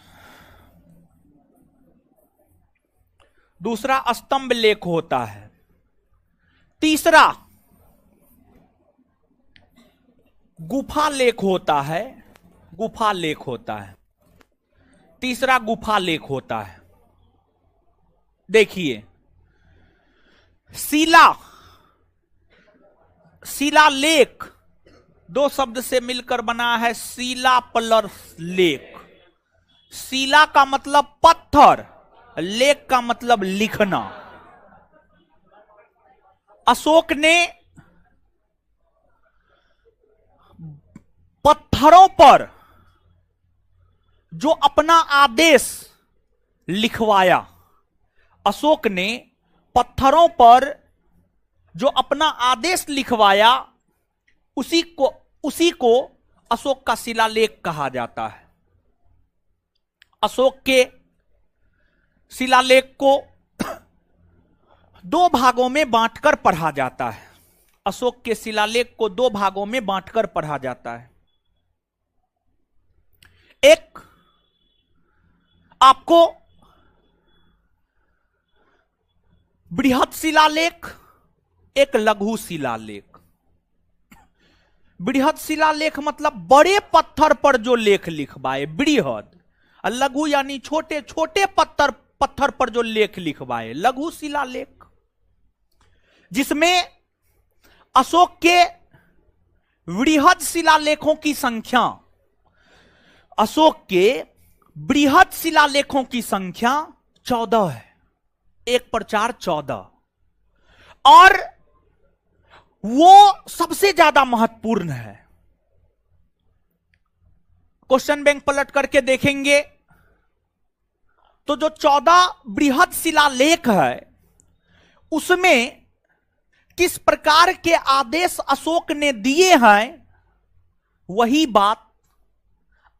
दूसरा स्तंभ लेख होता है। तीसरा गुफा लेख होता है, गुफा लेख होता है। तीसरा गुफा लेख होता है। देखिए, शिलालेख 2 शब्द से मिलकर बना है, शिला प्लस लेख। शिला का मतलब पत्थर, लेख का मतलब लिखना। अशोक ने पत्थरों पर जो अपना आदेश लिखवाया, अशोक ने पत्थरों पर जो अपना आदेश लिखवाया, उसी को अशोक का शिलालेख कहा जाता है। अशोक के शिलालेख को 2 भागों में बांटकर पढ़ा जाता है। अशोक के शिलालेख को दो भागों में बांटकर पढ़ा जाता है। एक आपको बृहद शिलालेख, एक लघु शिलालेख। बृहद शिलालेख मतलब बड़े पत्थर पर जो लेख लिखवाए बृहद, और लघु यानी छोटे छोटे पत्थर पर जो लेख लिखवाए लघु शिलालेख, जिसमें अशोक के बृहद शिलालेखों की संख्या, अशोक के बृहद शिलालेखों की संख्या 14 है, 1 पर 4 14, और वो सबसे ज्यादा महत्वपूर्ण है। क्वेश्चन बैंक पलट करके देखेंगे तो जो 14 बृहद शिलालेख है उसमें किस प्रकार के आदेश अशोक ने दिए हैं, वही बात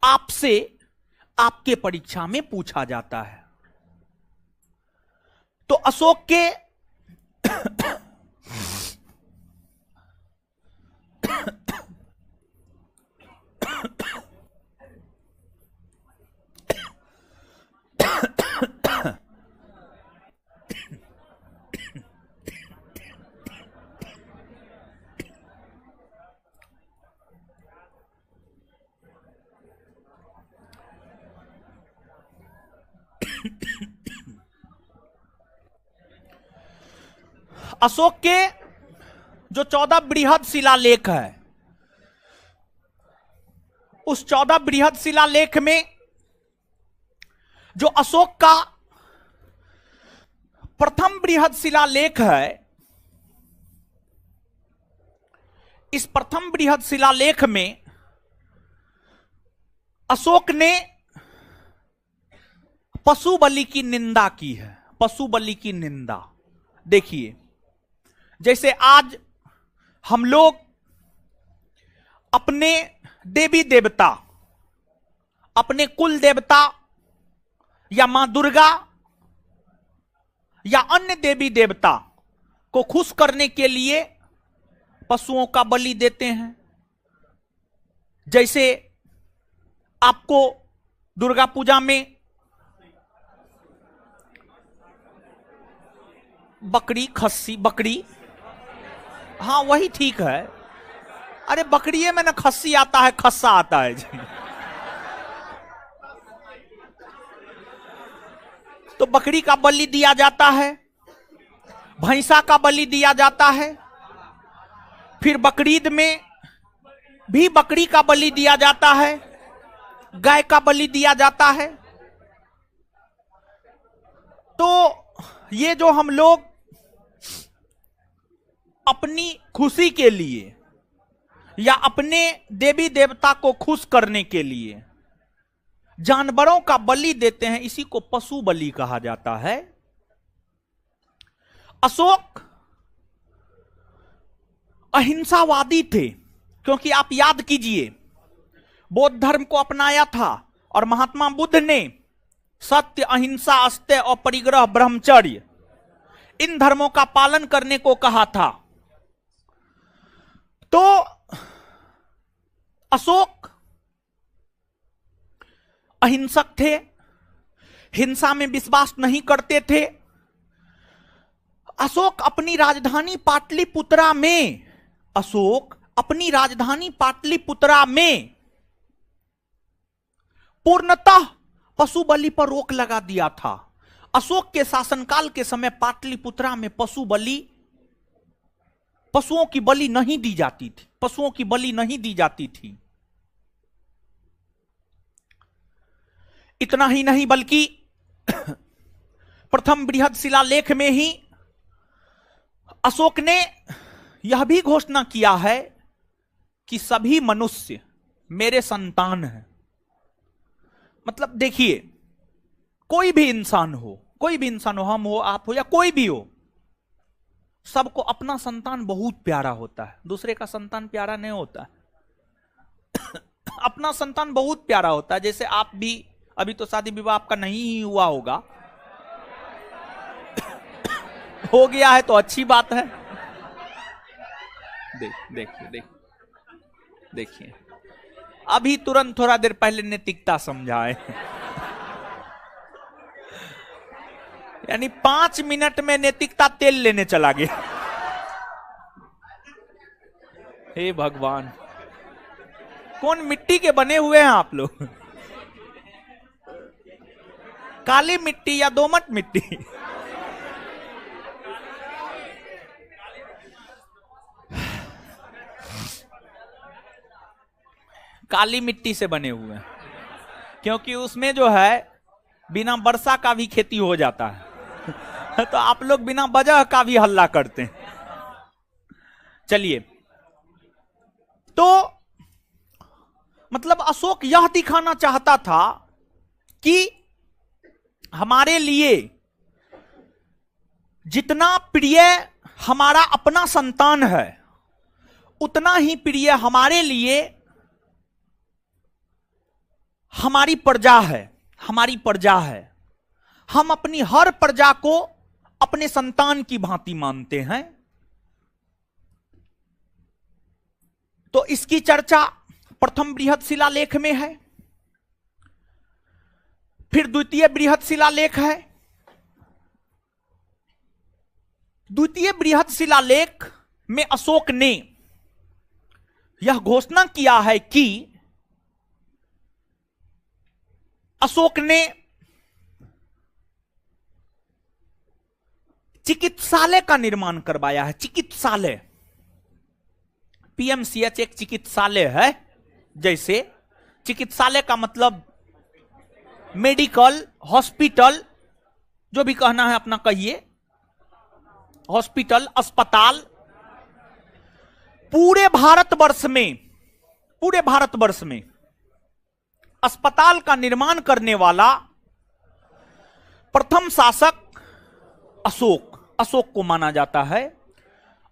आपसे आपके परीक्षा में पूछा जाता है। तो अशोक के अशोक के जो 14 बृहद शिलालेख है, उस 14 बृहद शिलालेख में जो अशोक का प्रथम बृहद शिलालेख है, इस प्रथम बृहद शिलालेख में अशोक ने पशु बलि की निंदा की है। पशु बलि की निंदा देखिए, जैसे आज हम लोग अपने देवी देवता, अपने कुल देवता या मां दुर्गा या अन्य देवी देवता को खुश करने के लिए पशुओं का बलि देते हैं। जैसे आपको दुर्गा पूजा में बकरी, खस्सी, बकरी, हाँ वही ठीक है। अरे बकरी में ना खस्सी आता है, खस्सा आता है जी। तो बकरी का बलि दिया जाता है, भैंसा का बलि दिया जाता है, फिर बकरीद में भी बकरी का बलि दिया जाता है, गाय का बलि दिया जाता है। तो ये जो हम लोग अपनी खुशी के लिए या अपने देवी देवता को खुश करने के लिए जानवरों का बलि देते हैं, इसी को पशु बलि कहा जाता है। अशोक अहिंसावादी थे, क्योंकि आप याद कीजिए बौद्ध धर्म को अपनाया था और महात्मा बुद्ध ने सत्य, अहिंसा, अस्तेय और परिग्रह, ब्रह्मचर्य, इन धर्मों का पालन करने को कहा था। तो अशोक अहिंसक थे, हिंसा में विश्वास नहीं करते थे। अशोक अपनी राजधानी पाटलिपुत्रा में, अशोक अपनी राजधानी पाटलिपुत्रा में पूर्णतः पशु बलि पर रोक लगा दिया था। अशोक के शासनकाल के समय पाटलिपुत्रा में पशुओं की बलि नहीं दी जाती थी, पशुओं की बलि नहीं दी जाती थी। इतना ही नहीं बल्कि प्रथम बृहद शिलालेख में ही अशोक ने यह भी घोषणा किया है कि सभी मनुष्य मेरे संतान हैं। मतलब देखिए, कोई भी इंसान हो, हम हो, आप हो या कोई भी हो, सबको अपना संतान बहुत प्यारा होता है, दूसरे का संतान प्यारा नहीं होता है। अपना संतान बहुत प्यारा होता है। जैसे आप भी, अभी तो शादी विवाह आपका नहीं हुआ होगा, हो गया है तो अच्छी बात है। देखिए देखिए देखिए, अभी तुरंत थोड़ा देर पहले नैतिकता समझाए। यानी 5 मिनट में नैतिकता तेल लेने चला गया। हे भगवान, कौन मिट्टी के बने हुए हैं आप लोग? काली मिट्टी या दोमट मिट्टी? काली मिट्टी से बने हुए हैं, क्योंकि उसमें जो है बिना वर्षा का भी खेती हो जाता है। तो आप लोग बिना वजह का भी हल्ला करते हैं। चलिए, तो मतलब अशोक यह दिखाना चाहता था कि हमारे लिए जितना प्रिय हमारा अपना संतान है, उतना ही प्रिय हमारे लिए हमारी प्रजा है, हमारी प्रजा है। हम अपनी हर प्रजा को अपने संतान की भांति मानते हैं। तो इसकी चर्चा प्रथम बृहद शिलालेख में है, फिर द्वितीय बृहद शिलालेख है। द्वितीय बृहद शिलालेख में अशोक ने यह घोषणा किया है कि अशोक ने चिकित्सालय का निर्माण करवाया है। चिकित्सालय, पीएमसीएच एक चिकित्सालय है। जैसे चिकित्सालय का मतलब मेडिकल, हॉस्पिटल, जो भी कहना है अपना कहिए, हॉस्पिटल, अस्पताल। पूरे भारतवर्ष में अस्पताल का निर्माण करने वाला प्रथम शासक अशोक को माना जाता है।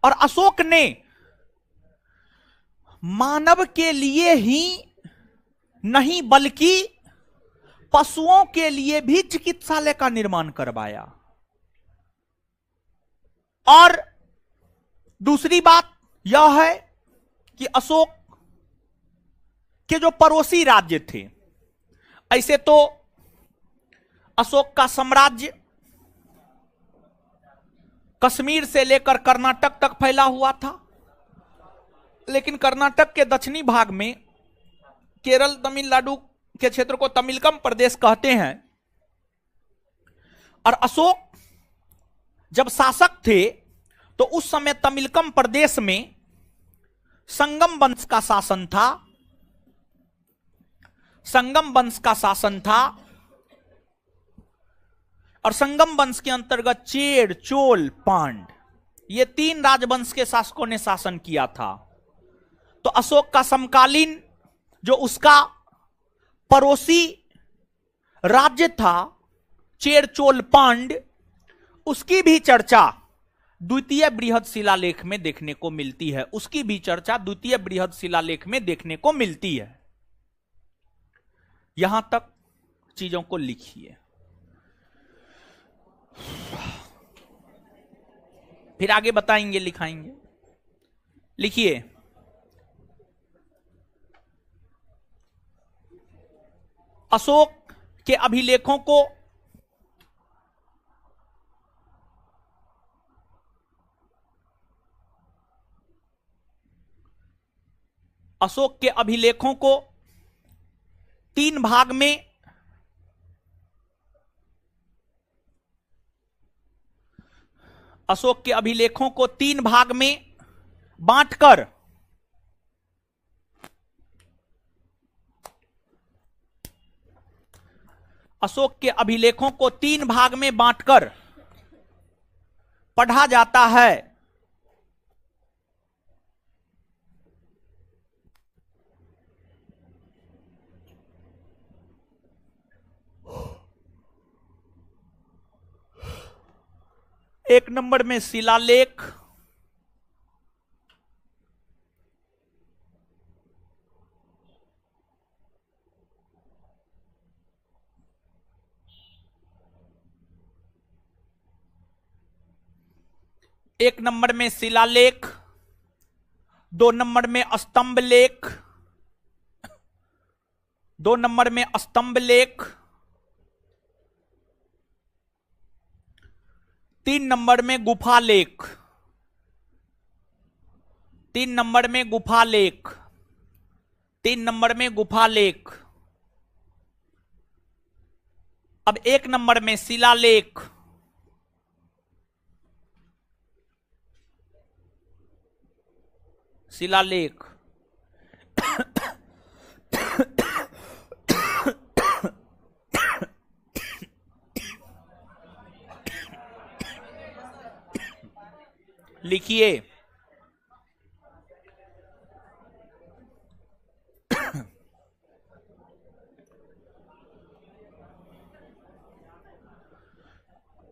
और अशोक ने मानव के लिए ही नहीं बल्कि पशुओं के लिए भी चिकित्सालय का निर्माण करवाया। और दूसरी बात यह है कि अशोक के जो पड़ोसी राज्य थे, ऐसे तो अशोक का साम्राज्य कश्मीर से लेकर कर्नाटक तक फैला हुआ था, लेकिन कर्नाटक के दक्षिणी भाग में केरल, तमिलनाडु के क्षेत्र को तमिलकम प्रदेश कहते हैं। और अशोक जब शासक थे तो उस समय तमिलकम प्रदेश में संगम वंश का शासन था। संगम वंश का शासन था और संगम वंश के अंतर्गत चेर, चोल, पांड, ये 3 राजवंश के शासकों ने शासन किया था। तो अशोक का समकालीन जो उसका पड़ोसी राज्य था, चेर, चोल, पांड, उसकी भी चर्चा द्वितीय बृहद शिलालेख में देखने को मिलती है। उसकी भी चर्चा द्वितीय बृहद शिलालेख में देखने को मिलती है। यहां तक चीजों को लिखिए, फिर आगे बताएंगे, लिखाएंगे। लिखिए, अशोक के अभिलेखों को अशोक के अभिलेखों को 3 भाग में अशोक के अभिलेखों को 3 भाग में बांटकर अशोक के अभिलेखों को 3 भाग में बांटकर पढ़ा जाता है। एक नंबर में शिलालेख, एक नंबर में शिलालेख, 2 नंबर में स्तंभ लेख, 2 नंबर में स्तंभ लेख, 3 नंबर में गुफा लेख, 3 नंबर में गुफा लेख, 3 नंबर में गुफा लेख। अब 1 नंबर में शिलालेख, शिलालेख। लिखिए,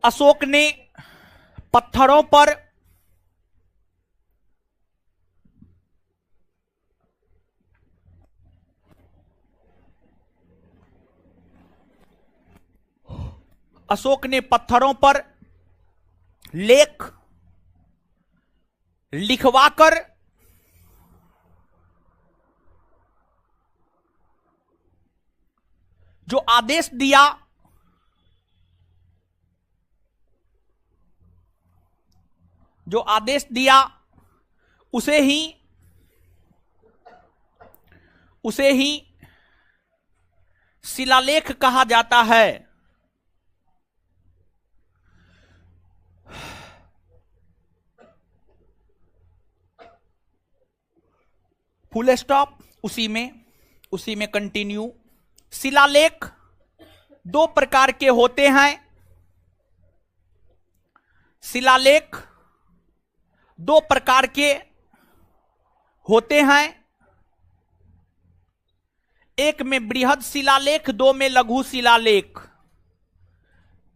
अशोक ने पत्थरों पर अशोक ने पत्थरों पर लेख लिखवाकर जो आदेश दिया, जो आदेश दिया उसे ही शिलालेख कहा जाता है। फुल स्टॉप, उसी में कंटिन्यू। शिलालेख 2 प्रकार के होते हैं। शिलालेख 2 प्रकार के होते हैं। एक में बृहद शिलालेख, 2 में लघु शिलालेख।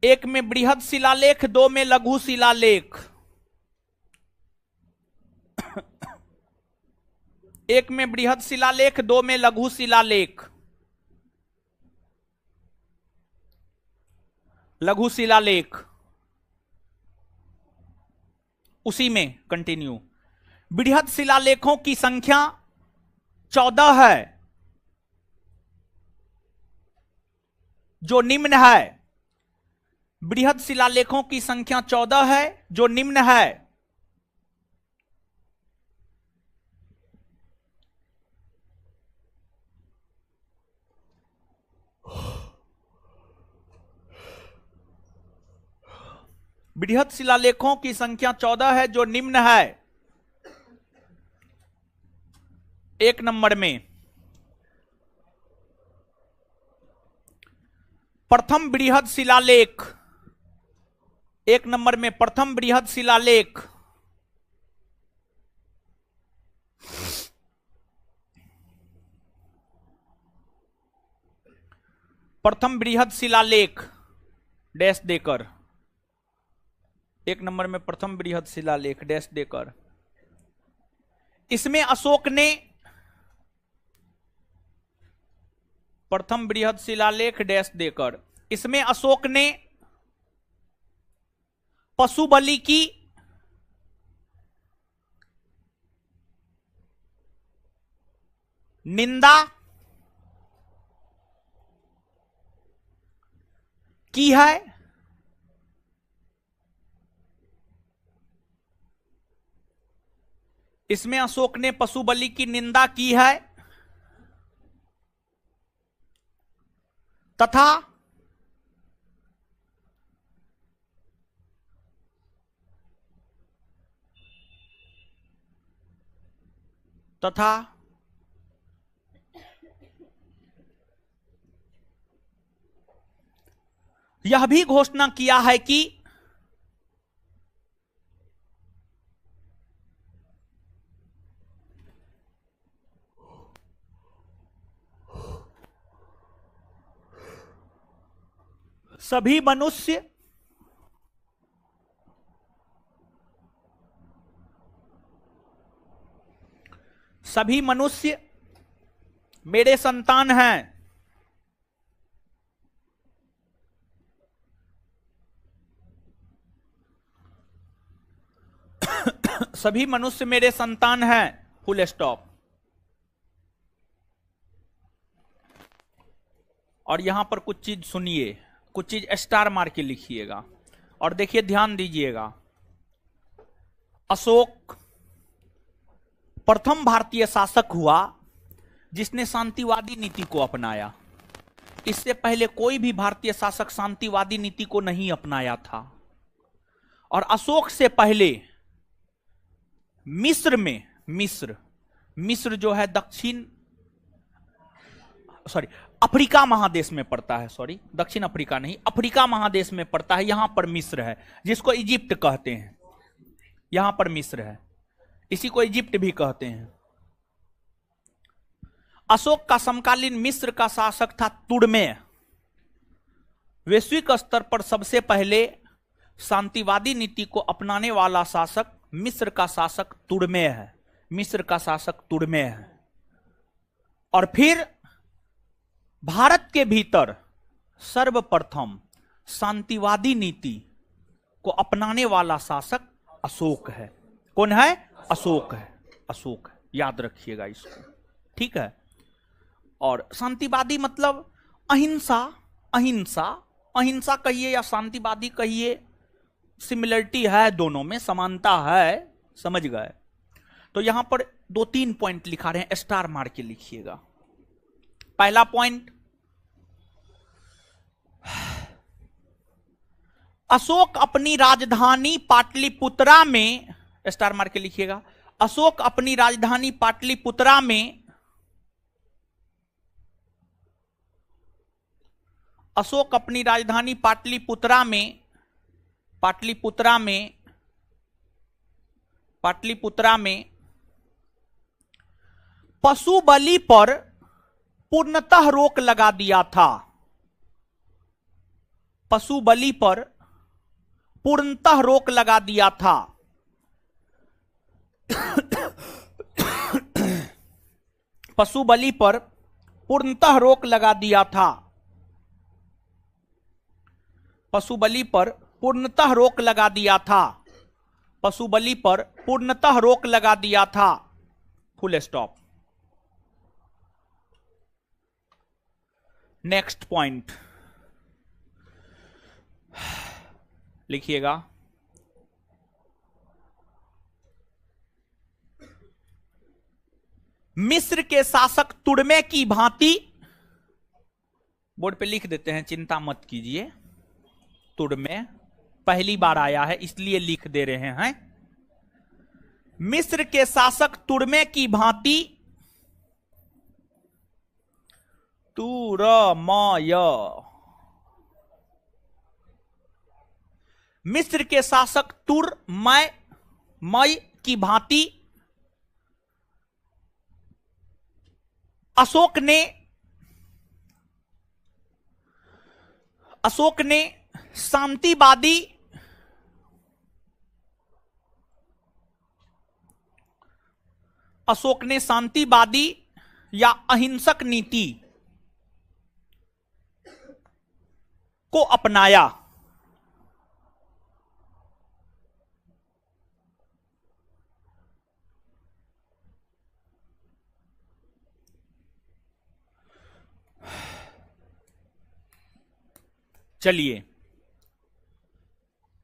एक में बृहद शिलालेख, 2 में लघु शिलालेख। एक में बृहद शिलालेख, 2 में लघु शिलालेख। लघु शिलालेख, उसी में कंटिन्यू। बृहद शिलालेखों की संख्या 14 है, जो निम्न है। बृहद शिलालेखों की संख्या 14 है, जो निम्न है। बृहद शिलालेखों की संख्या 14 है, जो निम्न है। 1 नंबर में प्रथम बृहद शिलालेख। 1 नंबर में प्रथम बृहद शिलालेख। प्रथम बृहद शिलालेख डैश देकर। 1 नंबर में प्रथम बृहद शिलालेख डैश देकर। इसमें अशोक ने प्रथम बृहद शिलालेख डैश देकर, इसमें अशोक ने पशु बलि की निंदा की है। इसमें अशोक ने पशु बलि की निंदा की है तथा यह भी घोषणा किया है कि सभी मनुष्य मेरे संतान हैं। सभी मनुष्य मेरे संतान हैं। Full stop. और यहां पर कुछ चीज सुनिए, कुछ चीज स्टार मार के लिखिएगा और देखिए, ध्यान दीजिएगा। अशोक प्रथम भारतीय शासक हुआ जिसने शांतिवादी नीति को अपनाया। इससे पहले कोई भी भारतीय शासक शांतिवादी नीति को नहीं अपनाया था। और अशोक से पहले मिस्र में, मिस्र जो है अफ्रीका महादेश में पड़ता है, दक्षिण अफ्रीका नहीं, अफ्रीका महादेश में पड़ता है। यहां पर मिस्र है, जिसको इजिप्ट कहते हैं। यहां पर मिस्र है, इसी को इजिप्ट भी कहते हैं। अशोक का समकालीन मिस्र का शासक था तुर्मे। वैश्विक स्तर पर सबसे पहले शांतिवादी नीति को अपनाने वाला शासक मिस्र का शासक तुर्मे है। मिस्र का शासक तुर्मे है। और फिर भारत के भीतर सर्वप्रथम शांतिवादी नीति को अपनाने वाला शासक अशोक है। कौन है? अशोक है। अशोक है, याद रखिएगा इसको, ठीक है। और शांतिवादी मतलब अहिंसा, अहिंसा, अहिंसा कहिए या शांतिवादी कहिए, सिमिलरिटी है, दोनों में समानता है, समझ गए। तो यहां पर 2-3 पॉइंट लिखा रहे हैं, स्टार मार के लिखिएगा। पहला पॉइंट, अशोक अपनी राजधानी पाटलिपुत्रा में, स्टार मार के लिखिएगा, अशोक अपनी राजधानी पाटलिपुत्रा में, अशोक अपनी राजधानी पाटलिपुत्रा में, पाटलिपुत्रा में, पाटलिपुत्रा में पशु बलि पर पूर्णतः रोक लगा दिया था। पशु बलि पर पूर्णतः रोक लगा दिया था। पशु बलि पर पूर्णतः रोक लगा दिया था। पशु बलि पर पूर्णतः रोक लगा दिया था। पशु बलि पर पूर्णतः रोक लगा दिया था। Full stop. नेक्स्ट पॉइंट लिखिएगा, मिस्र के शासक तुर्मे की भांति, बोर्ड पे लिख देते हैं, चिंता मत कीजिए, तुर्मे पहली बार आया है इसलिए लिख दे रहे हैं। मिस्र के शासक तुर्मे की भांति तुरमय, मिस्र के शासक तुर्मय की भांति अशोक ने शांतिवादी या अहिंसक नीति को अपनाया। चलिए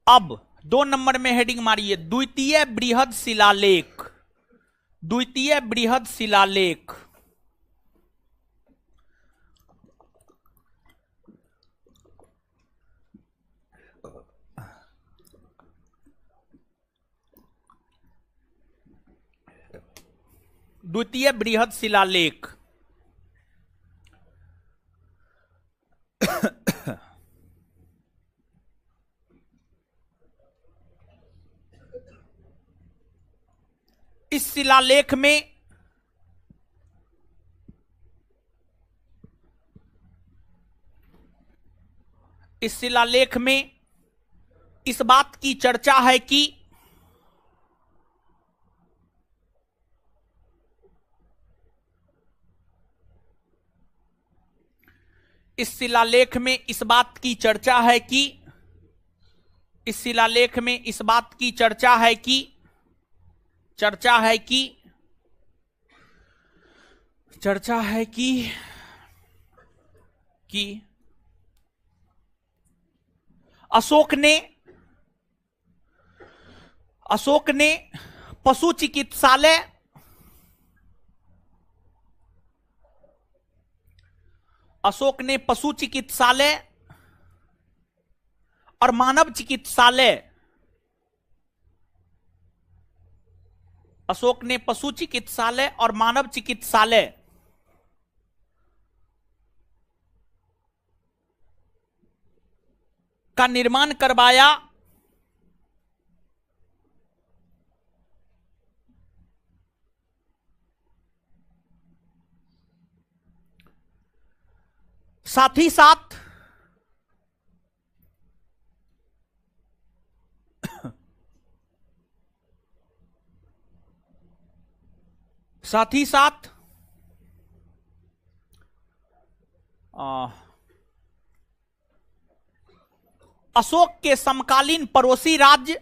अब 2 नंबर में हेडिंग मारिए, द्वितीय बृहद शिलालेख। द्वितीय बृहद शिलालेख, द्वितीय बृहद शिलालेख। इस शिलालेख में इस बात की चर्चा है कि इस शिलालेख में इस बात की चर्चा है कि इस शिलालेख में इस बात की चर्चा है कि चर्चा है कि अशोक ने पशु चिकित्सालय और मानव चिकित्सालय अशोक ने पशु चिकित्सालय और मानव चिकित्सालय का निर्माण करवाया। साथ ही साथ अशोक के समकालीन पड़ोसी राज्य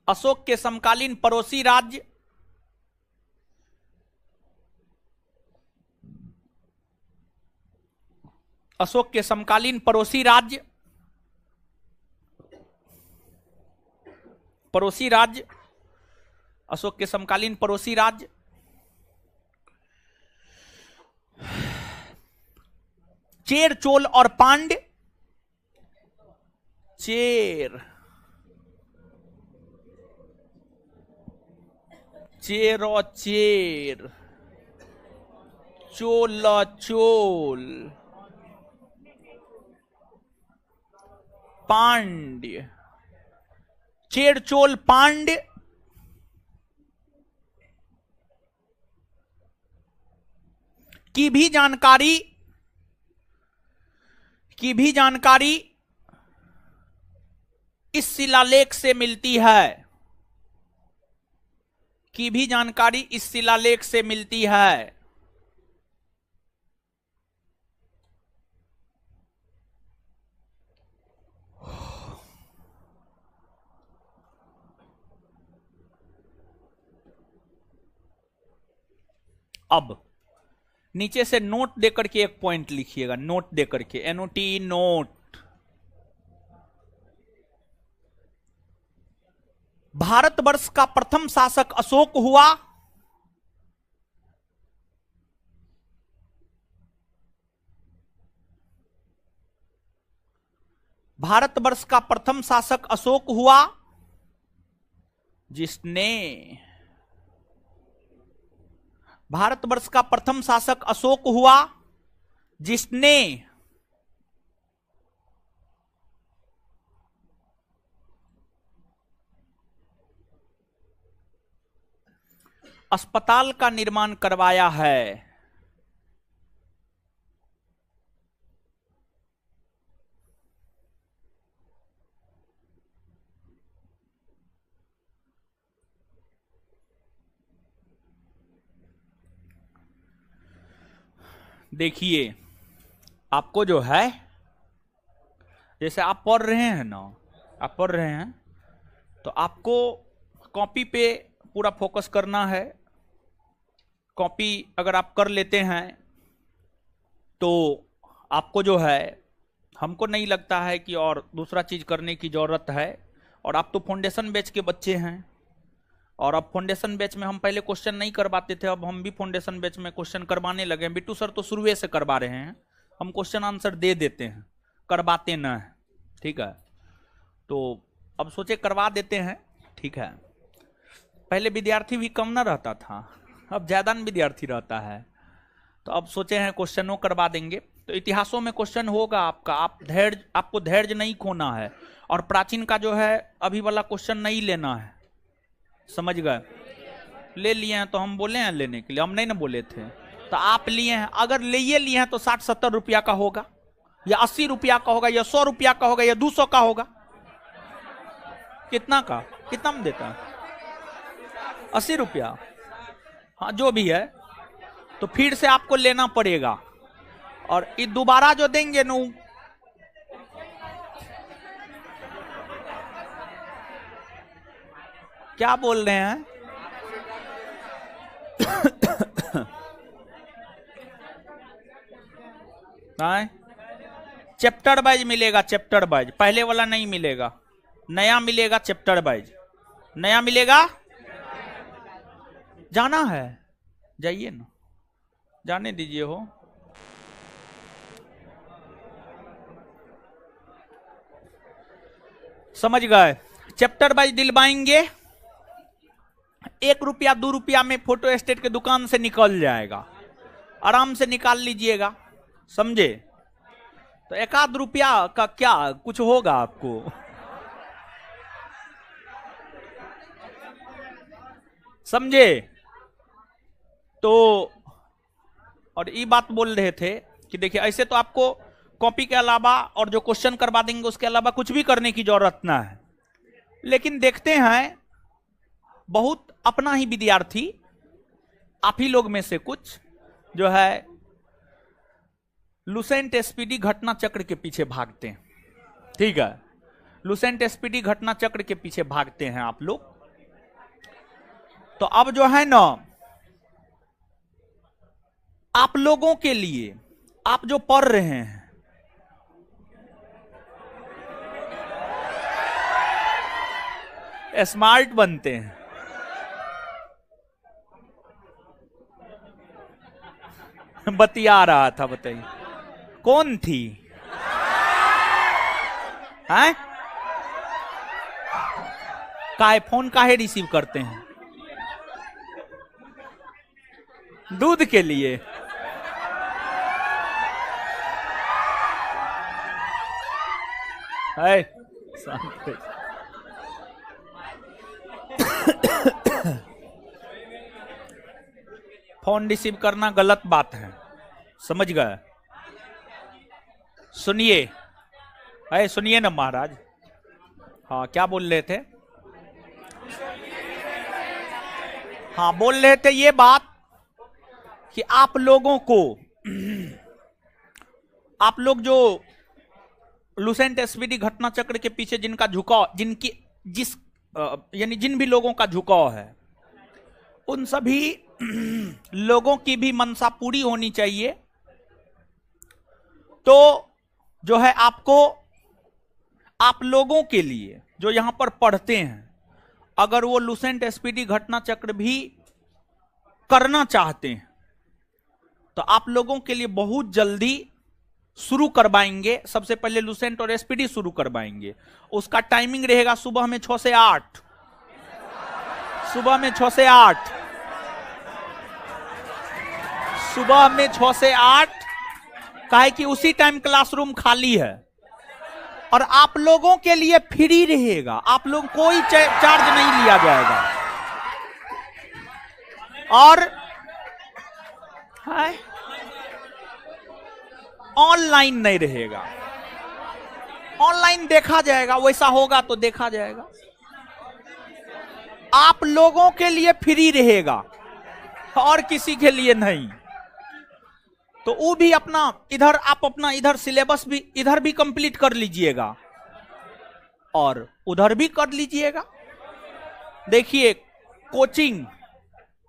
अशोक के समकालीन पड़ोसी राज्य अशोक के समकालीन पड़ोसी राज्य अशोक के समकालीन पड़ोसी राज्य चेर, चोल और पांड्य चेर चोल पांड्य चेर, चोल, पांड्य की भी जानकारी इस शिलालेख से मिलती है। अब नीचे से नोट देकर के एक पॉइंट लिखिएगा, नोट देकर के, NOT नोट। भारतवर्ष का प्रथम शासक अशोक हुआ। भारतवर्ष का प्रथम शासक अशोक हुआ जिसने भारतवर्ष का प्रथम शासक अशोक हुआ जिसने अस्पताल का निर्माण करवाया है। देखिए, आपको जो है, जैसे आप पढ़ रहे हैं ना, आप पढ़ रहे हैं तो आपको कॉपी पे पूरा फोकस करना है। कॉपी अगर आप कर लेते हैं तो आपको जो है, हमको नहीं लगता है कि और दूसरा चीज करने की जरूरत है। और आप तो फाउंडेशन बैच के बच्चे हैं, और अब फाउंडेशन बैच में हम पहले क्वेश्चन नहीं करवाते थे, अब हम भी फाउंडेशन बैच में क्वेश्चन करवाने लगे हैं। बिट्टू सर तो शुरुए से करवा रहे हैं, हम क्वेश्चन आंसर दे देते हैं, करवाते ना है, ठीक है। तो अब सोचे करवा देते हैं, ठीक है। पहले विद्यार्थी भी कम ना रहता था, अब ज्यादा विद्यार्थी रहता है, तो अब सोचे हैं क्वेश्चनों करवा देंगे। तो इतिहासों में क्वेश्चन होगा आपका, आपको धैर्य नहीं खोना है, और प्राचीन का जो है अभी वाला क्वेश्चन नहीं लेना है, समझ गए। ले लिए हैं तो हम बोले हैं लेने के लिए, हम नहीं ना बोले थे, तो आप लिए हैं। अगर लिए हैं तो 60-70 रुपया का होगा, या 80 रुपया का होगा, या 100 रुपया का होगा, या 200 का होगा। कितना में देता है? 80 रुपया, हाँ जो भी है। तो फिर से आपको लेना पड़ेगा, और ये दोबारा जो देंगे न, क्या बोल रहे हैं? चैप्टर वाइज मिलेगा, चैप्टर वाइज, पहले वाला नहीं मिलेगा, नया मिलेगा चैप्टर वाइज, नया मिलेगा। जाना है जाइए ना, जाने दीजिए हो। समझ गए? चैप्टर वाइज दिलवाएंगे, 1 रुपया 2 रुपया में फोटो स्टेट के दुकान से निकल जाएगा, आराम से निकाल लीजिएगा, समझे? तो 1 रुपया का क्या कुछ होगा आपको? समझे? तो और ये बात बोल रहे थे कि देखिए ऐसे तो आपको कॉपी के अलावा और जो क्वेश्चन करवा देंगे उसके अलावा कुछ भी करने की जरूरत ना है, लेकिन देखते हैं बहुत अपना ही विद्यार्थी, आप ही लोग में से कुछ जो है लुसेंट एसपीडी घटना चक्र के पीछे भागते हैं। ठीक है, लुसेंट एसपीडी घटना चक्र के पीछे भागते हैं आप लोग। तो अब जो है ना, आप लोगों के लिए, आप जो पढ़ रहे हैं, स्मार्ट बनते हैं। बतिया रहा था, बताइए कौन थी? हैं? काहे फोन काहे रिसीव करते हैं? दूध के लिए। है फोन रिसीव करना गलत बात है, समझ गए? सुनिए, अरे सुनिए ना महाराज। हाँ, क्या बोल रहे थे? हाँ, बोल रहे थे ये बात कि आप लोगों को, आप लोग जो लुसेंट एसपीडी घटना चक्र के पीछे जिनका झुकाव, जिनकी जिस यानी जिन भी लोगों का झुकाव है, उन सभी लोगों की भी मनसा पूरी होनी चाहिए। तो जो है आपको, आप लोगों के लिए जो यहां पर पढ़ते हैं, अगर वो लुसेंट एसपीडी घटना चक्र भी करना चाहते हैं तो आप लोगों के लिए बहुत जल्दी शुरू करवाएंगे। सबसे पहले लुसेंट और एसपीडी शुरू करवाएंगे। उसका टाइमिंग रहेगा सुबह में 6 से 8, सुबह में 6 से 8, सुबह में 6 से 8, काहे कि उसी टाइम क्लासरूम खाली है और आप लोगों के लिए फ्री रहेगा। आप लोग कोई चार्ज नहीं लिया जाएगा और ऑनलाइन नहीं रहेगा। ऑनलाइन देखा जाएगा, वैसा होगा तो देखा जाएगा। आप लोगों के लिए फ्री रहेगा और किसी के लिए नहीं। तो वो भी अपना इधर, आप अपना इधर सिलेबस भी इधर भी कंप्लीट कर लीजिएगा और उधर भी कर लीजिएगा। देखिए कोचिंग,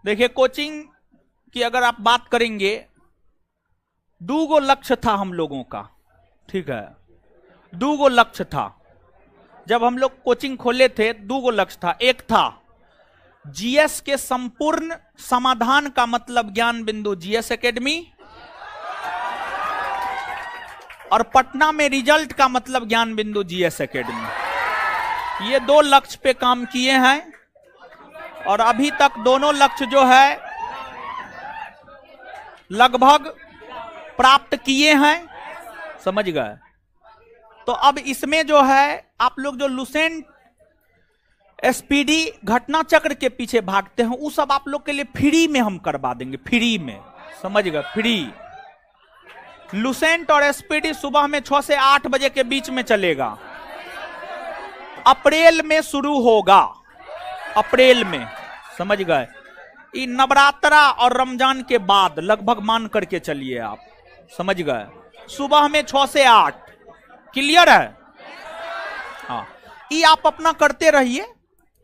देखिए कोचिंग की अगर आप बात करेंगे, 2 लक्ष्य था हम लोगों का। ठीक है, 2 लक्ष्य था जब हम लोग कोचिंग खोले थे। 2 लक्ष्य था। एक था जीएस के संपूर्ण समाधान का मतलब ज्ञान बिंदु जीएस एकेडमी, और पटना में रिजल्ट का मतलब ज्ञान बिंदु जीएस एकेडमी। ये 2 लक्ष्य पे काम किए हैं और अभी तक दोनों लक्ष्य जो है लगभग प्राप्त किए हैं, समझ गए? तो अब इसमें जो है आप लोग जो लुसेंट एसपीडी घटना चक्र के पीछे भागते हैं, वो सब आप लोग के लिए फ्री में हम करवा देंगे, फ्री में, समझ गए? फ्री। लुसेंट और एसपीडी सुबह में 6 से 8 बजे के बीच में चलेगा। अप्रैल में शुरू होगा, अप्रैल में, समझ गए? ये नवरात्रा और रमजान के बाद लगभग मान करके चलिए आप, समझ गए? सुबह में 6 से 8, क्लियर है? हाँ, ये आप अपना करते रहिए।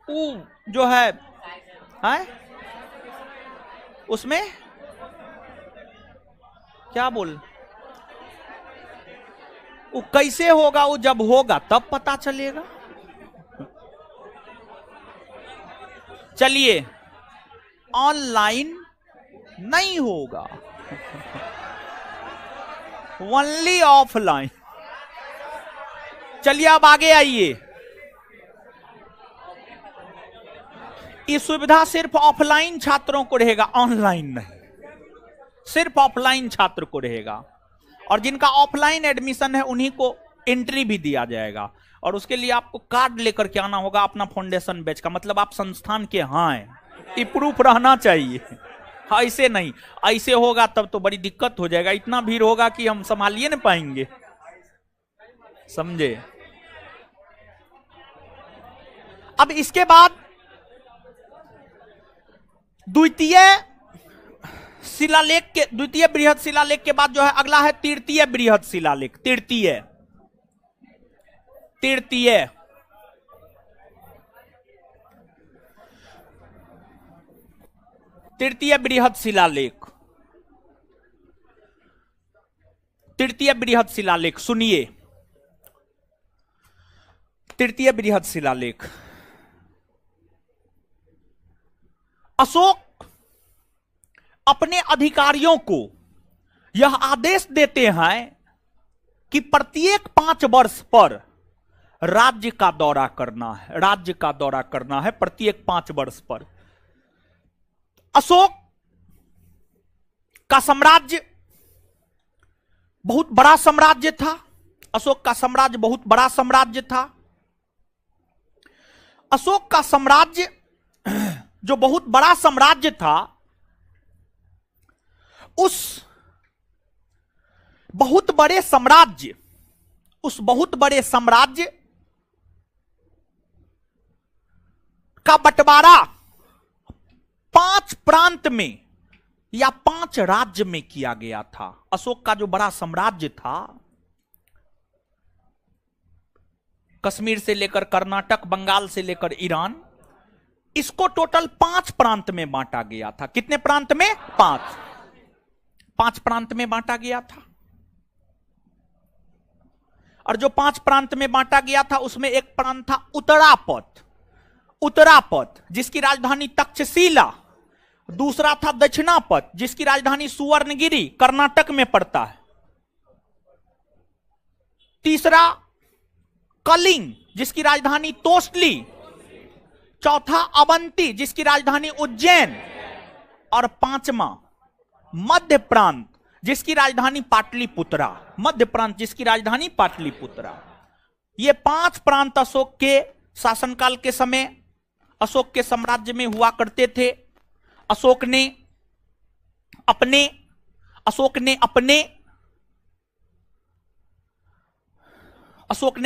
वो जो है उसमें क्या बोल, वो कैसे होगा, वो जब होगा तब पता चलेगा। चलिए, ऑनलाइन नहीं होगा, ओनली ऑफलाइन। चलिए अब आगे आइए। ये सुविधा सिर्फ ऑफलाइन छात्रों को रहेगा, ऑनलाइन नहीं, सिर्फ ऑफलाइन छात्र को रहेगा। और जिनका ऑफलाइन एडमिशन है उन्हीं को एंट्री भी दिया जाएगा, और उसके लिए आपको कार्ड लेकर के आना होगा अपना फाउंडेशन बैच का, मतलब आप संस्थान के हैं, ये प्रूफ रहना चाहिए। ऐसे नहीं, ऐसे होगा तब तो बड़ी दिक्कत हो जाएगा, इतना भीड़ होगा कि हम संभालिए नहीं पाएंगे, समझे। अब इसके बाद द्वितीय शिलालेख के, द्वितीय बृहद शिलालेख के बाद जो है अगला है तृतीय बृहद शिलालेख। तृतीय बृहद शिलालेख। तृतीय बृहद शिलालेख सुनिए। तृतीय बृहद शिलालेख, अशोक अपने अधिकारियों को यह आदेश देते हैं कि प्रत्येक 5 वर्ष पर राज्य का दौरा करना है, राज्य का दौरा करना है प्रत्येक 5 वर्ष पर। अशोक का साम्राज्य बहुत बड़ा साम्राज्य था, अशोक का साम्राज्य बहुत बड़ा साम्राज्य था। अशोक का साम्राज्य जो बहुत बड़ा साम्राज्य था, उस बहुत बड़े साम्राज्य, उस बहुत बड़े साम्राज्य का बंटवारा 5 प्रांत में या 5 राज्य में किया गया था। अशोक का जो बड़ा साम्राज्य था, कश्मीर से लेकर कर्नाटक, बंगाल से लेकर ईरान, इसको टोटल 5 प्रांत में बांटा गया था। कितने प्रांत में? 5 प्रांत में बांटा गया था। और जो 5 प्रांत में बांटा गया था उसमें एक प्रांत था उत्तरापथ, उत्तरापथ जिसकी राजधानी तक्षशिला। दूसरा था दक्षिणापथ जिसकी राजधानी सुवर्णगिरी कर्नाटक में पड़ता है। तीसरा कलिंग जिसकी राजधानी तोस्टली। चौथा अवंती जिसकी राजधानी उज्जैन। और 5वां मध्य प्रांत जिसकी राजधानी पाटलिपुत्रा। मध्य प्रांत जिसकी राजधानी पाटलिपुत्रा। ये 5 प्रांत अशोक के शासनकाल के समय अशोक के साम्राज्य में हुआ करते थे। अशोक ने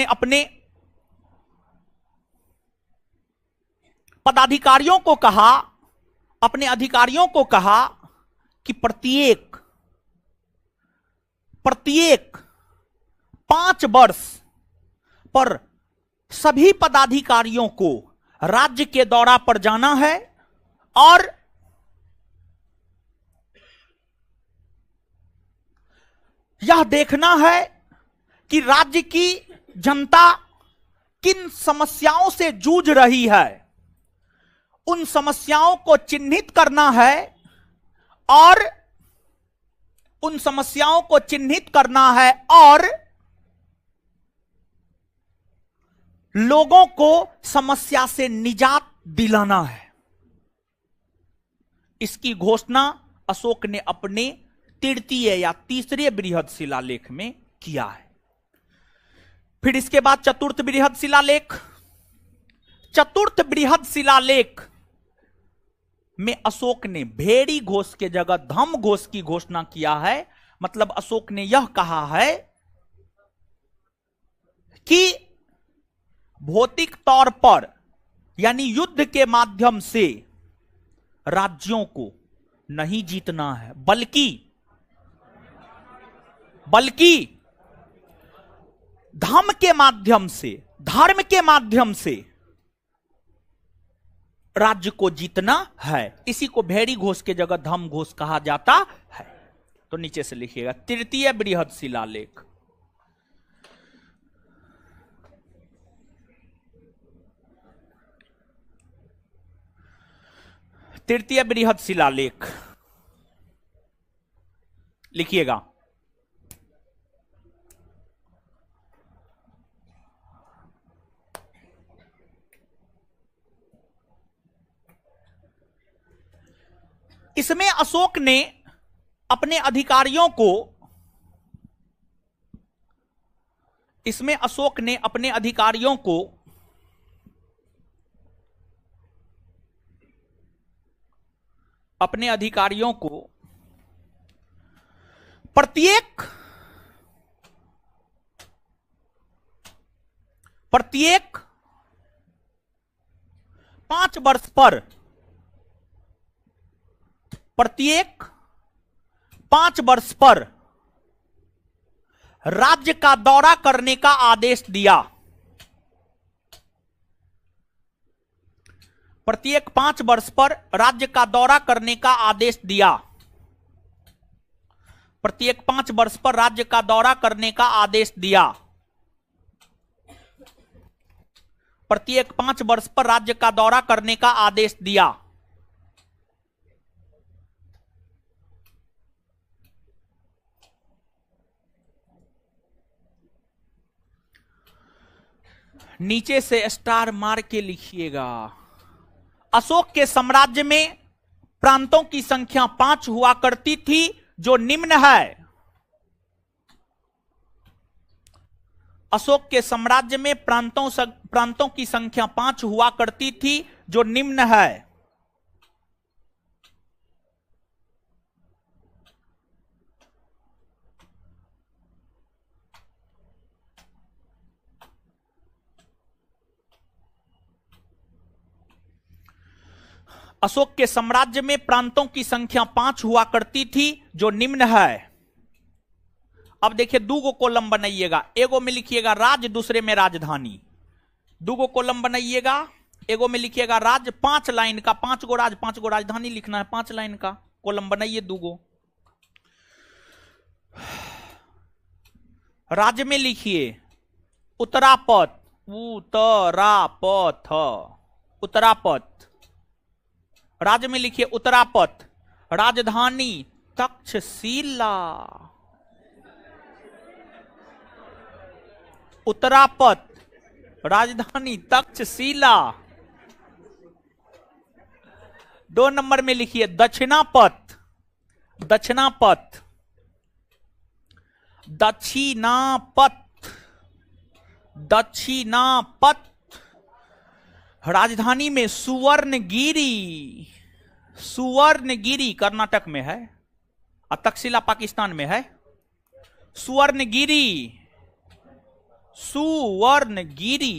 अपने पदाधिकारियों को कहा, अपने अधिकारियों को कहा कि प्रत्येक 5 वर्ष पर सभी पदाधिकारियों को राज्य के दौरा पर जाना है और यह देखना है कि राज्य की जनता किन समस्याओं से जूझ रही है, उन समस्याओं को चिन्हित करना है और लोगों को समस्या से निजात दिलाना है। इसकी घोषणा अशोक ने अपने तृतीय या तीसरे बृहद शिलालेख में किया है। फिर इसके बाद चतुर्थ बृहद शिलालेख। चतुर्थ बृहद शिलालेख में अशोक ने भेड़ी घोष के जगह धम घोष की घोषणा किया है। मतलब अशोक ने यह कहा है कि भौतिक तौर पर यानी युद्ध के माध्यम से राज्यों को नहीं जीतना है, बल्कि धर्म के माध्यम से राज्य को जीतना है। इसी को भैरी घोष के जगह धम घोष कहा जाता है। तो नीचे से लिखिएगा तृतीय बृहद शिलालेख। तृतीय बृहद शिलालेख लिखिएगा। इसमें अशोक ने अपने अधिकारियों को प्रत्येक 5 वर्ष पर राज्य का दौरा करने का आदेश दिया। प्रत्येक 5 वर्ष पर राज्य का दौरा करने का आदेश दिया। प्रत्येक 5 वर्ष पर राज्य का दौरा करने का आदेश दिया। प्रत्येक 5 वर्ष पर राज्य का दौरा करने का आदेश दिया। नीचे से स्टार मार के लिखिएगा। अशोक के साम्राज्य में प्रांतों की संख्या 5 हुआ करती थी जो निम्न है। अशोक के साम्राज्य में प्रांतों की संख्या 5 हुआ करती थी जो निम्न है। अशोक के साम्राज्य में प्रांतों की संख्या 5 हुआ करती थी जो निम्न है। अब देखिए 2 कॉलम बनाइएगा। एगो में लिखिएगा राज्य, दूसरे में राजधानी। 2 कॉलम बनाइएगा। एगो में लिखिएगा राज्य 5 लाइन का, 5 गो राज्य 5 गो राजधानी लिखना है। 5 लाइन का कॉलम बनाइए 2। राज्य में लिखिए उत्तरापथ, उत्तरापथ। राज्य में लिखिए उत्तरापथ। राजधानी तक्षशिला। उत्तरापथ, राजधानी तक्षशिला। 2 नंबर में लिखिए दक्षिणापथ। दक्षिणापथ, दक्षिणापथ, दक्षिणापथ। राजधानी में सुवर्णगिरी। सुवर्णगिरी कर्नाटक में है और तक्षशिला पाकिस्तान में है। सुवर्णगिरी, सुवर्णगिरी।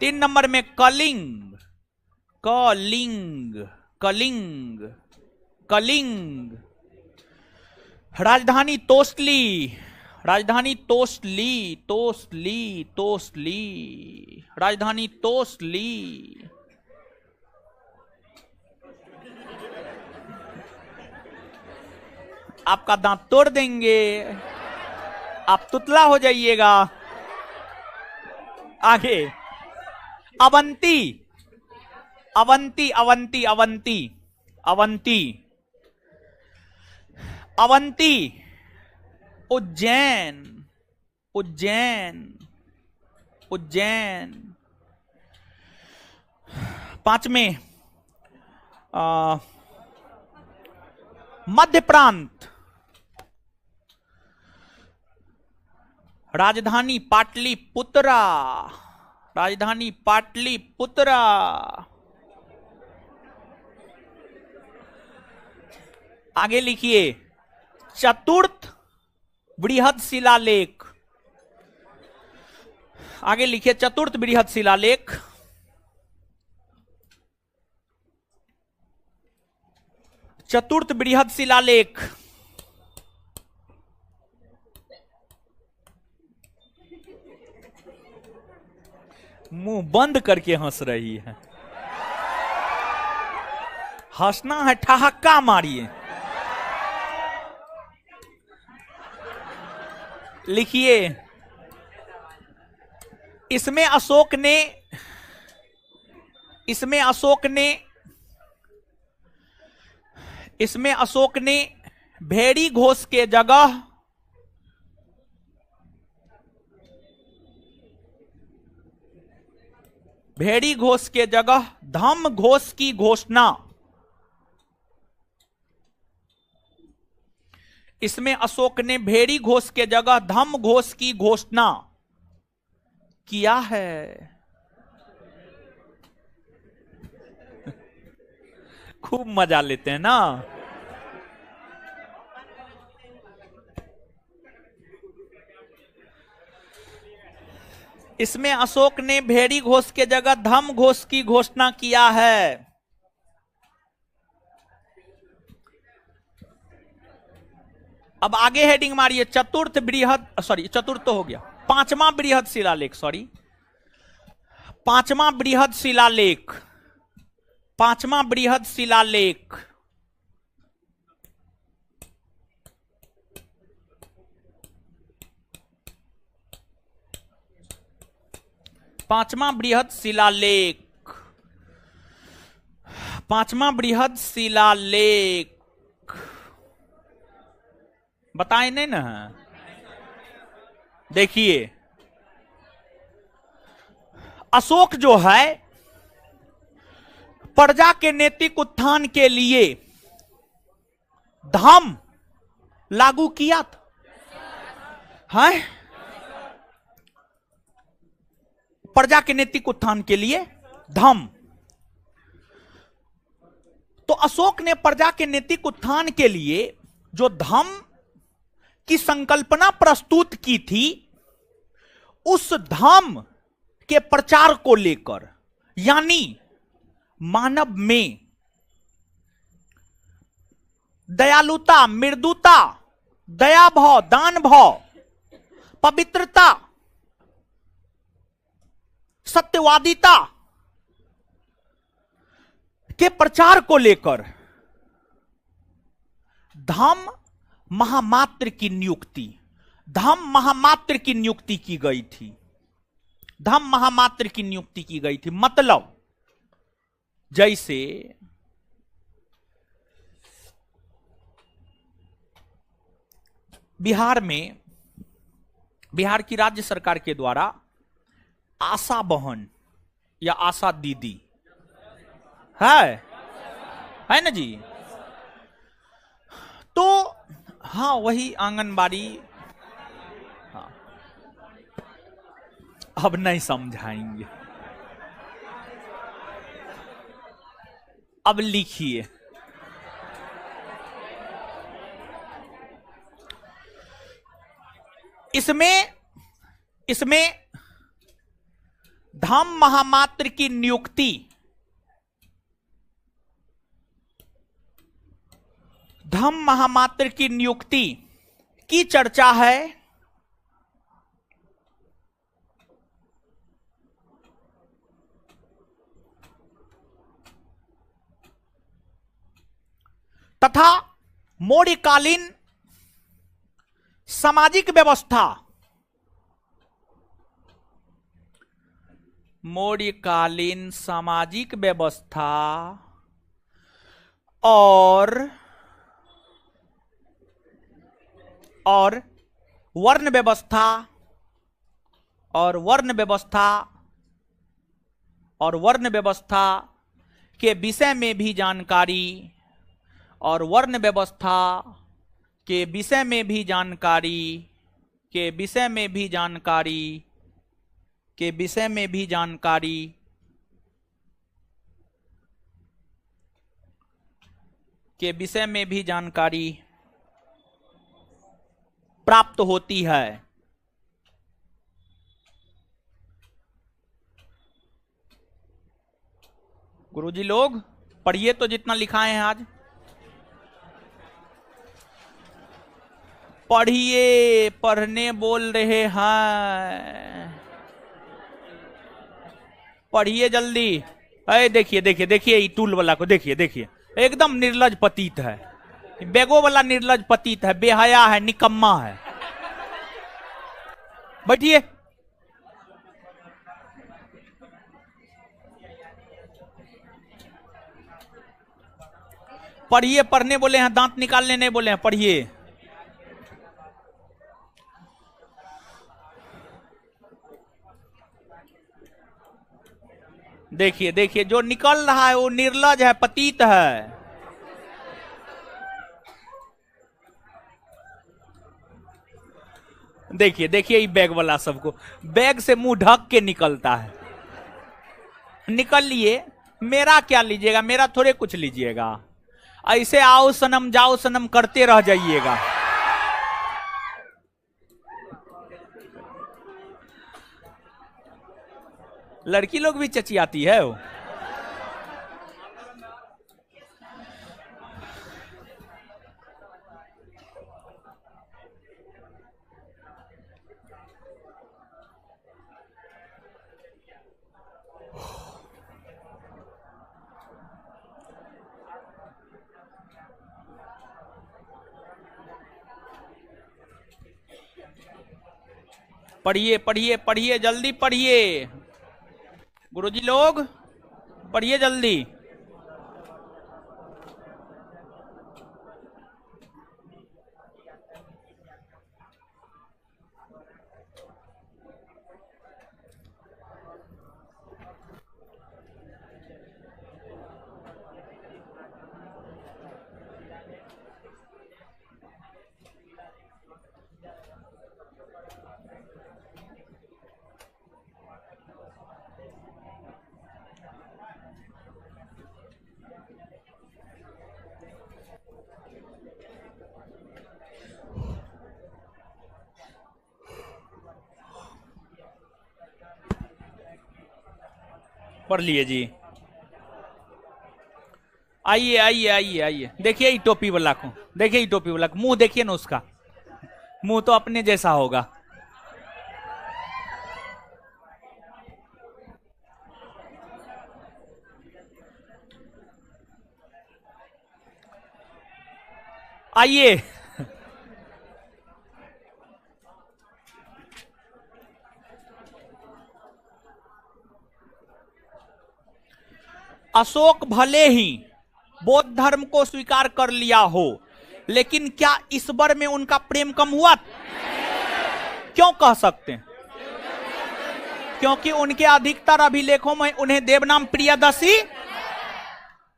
3 नंबर में कलिंग। कलिंग, कलिंग, कलिंग। राजधानी तोसली। राजधानी तोसली, तोसली, तोसली। राजधानी तोसली। आपका दांत तोड़ देंगे, आप तुतला हो जाइएगा। आगे अवंती, अवंती, अवंती, अवंती, अवंती, अवंती। उज्जैन, उज्जैन, उज्जैन। 5वें मध्य प्रांत। राजधानी पाटलिपुत्रा। राजधानी पाटलिपुत्रा। आगे लिखिए चतुर्थ बृहद शिलालेख। आगे लिखिए चतुर्थ बृहद शिलालेख। चतुर्थ बृहद शिलालेख। मुंह बंद करके हंस रही है। हंसना है, ठहाका मारिए। लिखिए, इसमें अशोक ने भेड़ी घोष के जगह धम्म घोष की घोषणा इसमें अशोक ने भेड़ी घोष के जगह धम्म घोष की घोषणा किया है। खूब मजा लेते हैं ना। इसमें अशोक ने भेड़ी घोष के जगह धम्म घोष की घोषणा किया है। अब आगे हेडिंग मारिए, चतुर्थ तो हो गया। पांचवा बृहद शिलालेख, पांचवा बृहद शिलालेख पांचवा बृहद शिलालेख बताए नहीं ना। देखिए, अशोक जो है प्रजा के नैतिक उत्थान के लिए धम्म लागू किया था, है? प्रजा के नैतिक उत्थान के लिए धम्म। तो अशोक ने प्रजा के नैतिक उत्थान के लिए जो धम्म की संकल्पना प्रस्तुत की थी, उस धम्म के प्रचार को लेकर, यानी मानव में दयालुता, मृदुता, दया भाव, दान भाव, पवित्रता, सत्यवादिता के प्रचार को लेकर धम्म महामात्र की नियुक्ति की गई थी। धम्म महामात्र की नियुक्ति की गई थी। मतलब जैसे बिहार की राज्य सरकार के द्वारा आशा बहन या आशा दीदी है ना जी। तो हाँ, वही आंगनबाड़ी। हाँ, अब नहीं समझाएंगे, अब लिखिए। इसमें धम्म महामात्र की नियुक्ति, धम्म महामात्र की नियुक्ति की चर्चा है। तथा मौर्यकालीन सामाजिक व्यवस्था, और वर्ण व्यवस्था के विषय में भी जानकारी, प्राप्त होती है। गुरुजी लोग पढ़िए तो, जितना लिखाए हैं आज पढ़िए, पढ़ने बोल रहे हैं। पढ़िए जल्दी। अरे देखिए देखिए देखिए, टूल वाला को देखिए देखिए, एकदम निर्लज पतित है, बेगो वाला निर्लज पतित है, बेहया है, निकम्मा है। बैठिए। पढ़िए, पढ़ने बोले हैं, दांत निकालने नहीं बोले हैं, पढ़िए। देखिए देखिए, जो निकल रहा है वो निर्लज है, पतित है। देखिए देखिए, ये बैग वाला सबको बैग से मुंह ढक के निकलता है। निकल लिए, मेरा क्या लीजिएगा, मेरा थोड़े कुछ लीजिएगा। ऐसे आओ सनम जाओ सनम करते रह जाइएगा। लड़की लोग भी चचियाती है वो। पढ़िए पढ़िए पढ़िए, जल्दी पढ़िए गुरुजी लोग, पढ़िए जल्दी। पढ़ लिए जी। आइए आइए आइए आइए, देखिए ये टोपी वाला को, देखिए ये टोपी वाला को, मुंह देखिए ना उसका, मुंह तो अपने जैसा होगा। आइए। अशोक भले ही बौद्ध धर्म को स्वीकार कर लिया हो, लेकिन क्या इस बार में उनका प्रेम कम हुआ? क्यों कह सकते हैं? क्योंकि उनके अधिकतर अभिलेखों में उन्हें देवनाम प्रियदर्शी।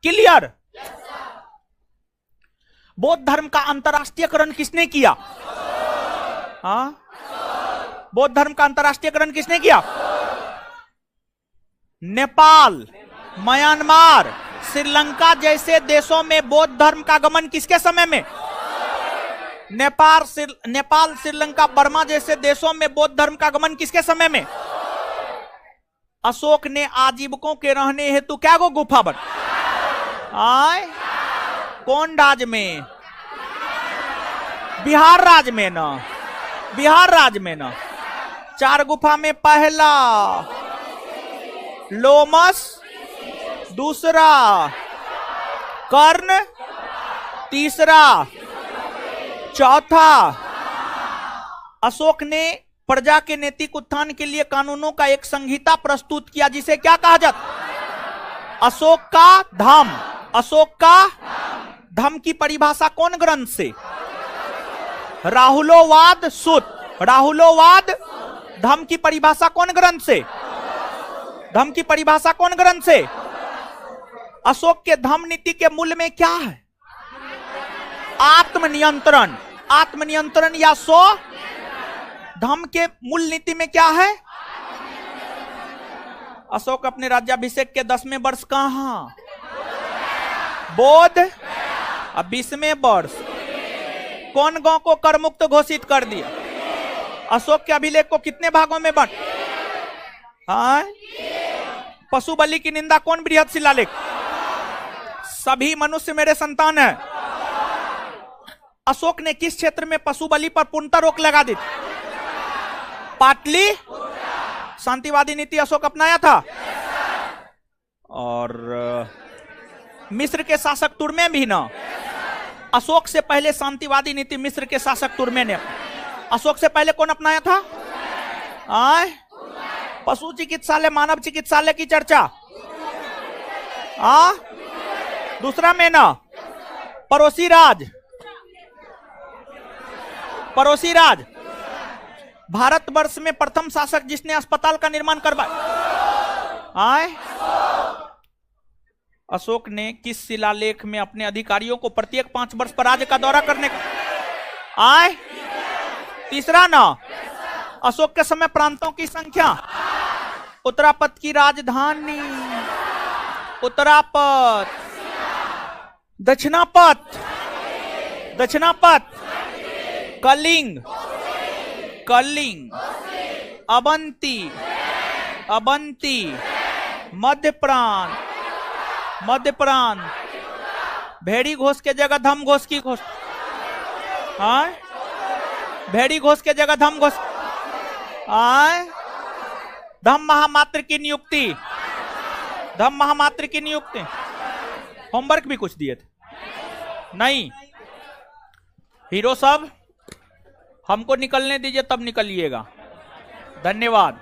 क्लियर? बौद्ध धर्म का अंतरराष्ट्रीयकरण किसने किया? हाँ, बौद्ध धर्म का अंतरराष्ट्रीयकरण किसने किया? नेपाल, म्यांमार, श्रीलंका जैसे देशों में बौद्ध धर्म का आगमन किसके समय में? नेपाल, श्रीलंका, बर्मा जैसे देशों में बौद्ध धर्म का आगमन किसके समय में? अशोक ने आजीविकों के रहने हेतु क्या गो गुफा बन आए? कौन राज्य में? बिहार राज्य में ना, बिहार राज्य में ना। 4 गुफा में पहला लोमस, दूसरा कर्ण, तीसरा, चौथा। अशोक ने प्रजा के नैतिक उत्थान के लिए कानूनों का एक संहिता प्रस्तुत किया, जिसे क्या कहा जाता? अशोक का धम्म। अशोक का धम्म की परिभाषा कौन ग्रंथ से? राहुलोवाद सुत। राहुलोवाद धम्म की परिभाषा कौन ग्रंथ से? धम्म की परिभाषा कौन ग्रंथ से? अशोक के धम्म नीति के मूल में क्या है? आत्मनियंत्रण। आत्मनियंत्रण या सो। धम्म के मूल नीति में क्या है? अशोक अपने राज्याभिषेक के 10वें वर्ष कहां? बोध। अब 20वें वर्ष कौन गांव को कर मुक्त घोषित कर दिया? अशोक के अभिलेख को कितने भागों में बंट? हाँ, पशु बलि की निंदा कौन बृहद शिलालेख? सभी मनुष्य मेरे संतान है। अशोक ने किस क्षेत्र में पशु बलि पर पूर्णतः रोक लगा दी? पाटली। शांतिवादी नीति अशोक अपनाया था। और मिस्र के शासक तुर्मे भी ना। अशोक से पहले शांतिवादी नीति मिस्र के शासक तुर्मे ने, अशोक से पहले कौन अपनाया था? आए पशु चिकित्सालय मानव चिकित्सालय की चर्चा दूसरा में ना। पड़ोसी राज, पड़ोसी राज, भारतवर्ष में प्रथम शासक जिसने अस्पताल का निर्माण करवाया। आए अशोक ने किस शिलालेख में अपने अधिकारियों को प्रत्येक 5 वर्ष पर राज्य का दौरा करने का? आए तीसरा ना। अशोक के समय प्रांतों की संख्या, उत्तरापथ की राजधानी, उत्तरापथ, दक्षिणापथ, दक्षिणापथ, कलिंग, कलिंग, अवंती, अवंती, मध्य प्रांत, मध्य प्रांत, भेड़ी घोष के जगह धम घोष की घोष। हाँ भेड़ी घोष के जगह धम घोष। आए धम महामात्र की नियुक्ति, धम महामात्र की नियुक्ति। होमवर्क भी कुछ दिए थे नहीं? हीरो साहब हमको निकलने दीजिए तब निकलिएगा। धन्यवाद।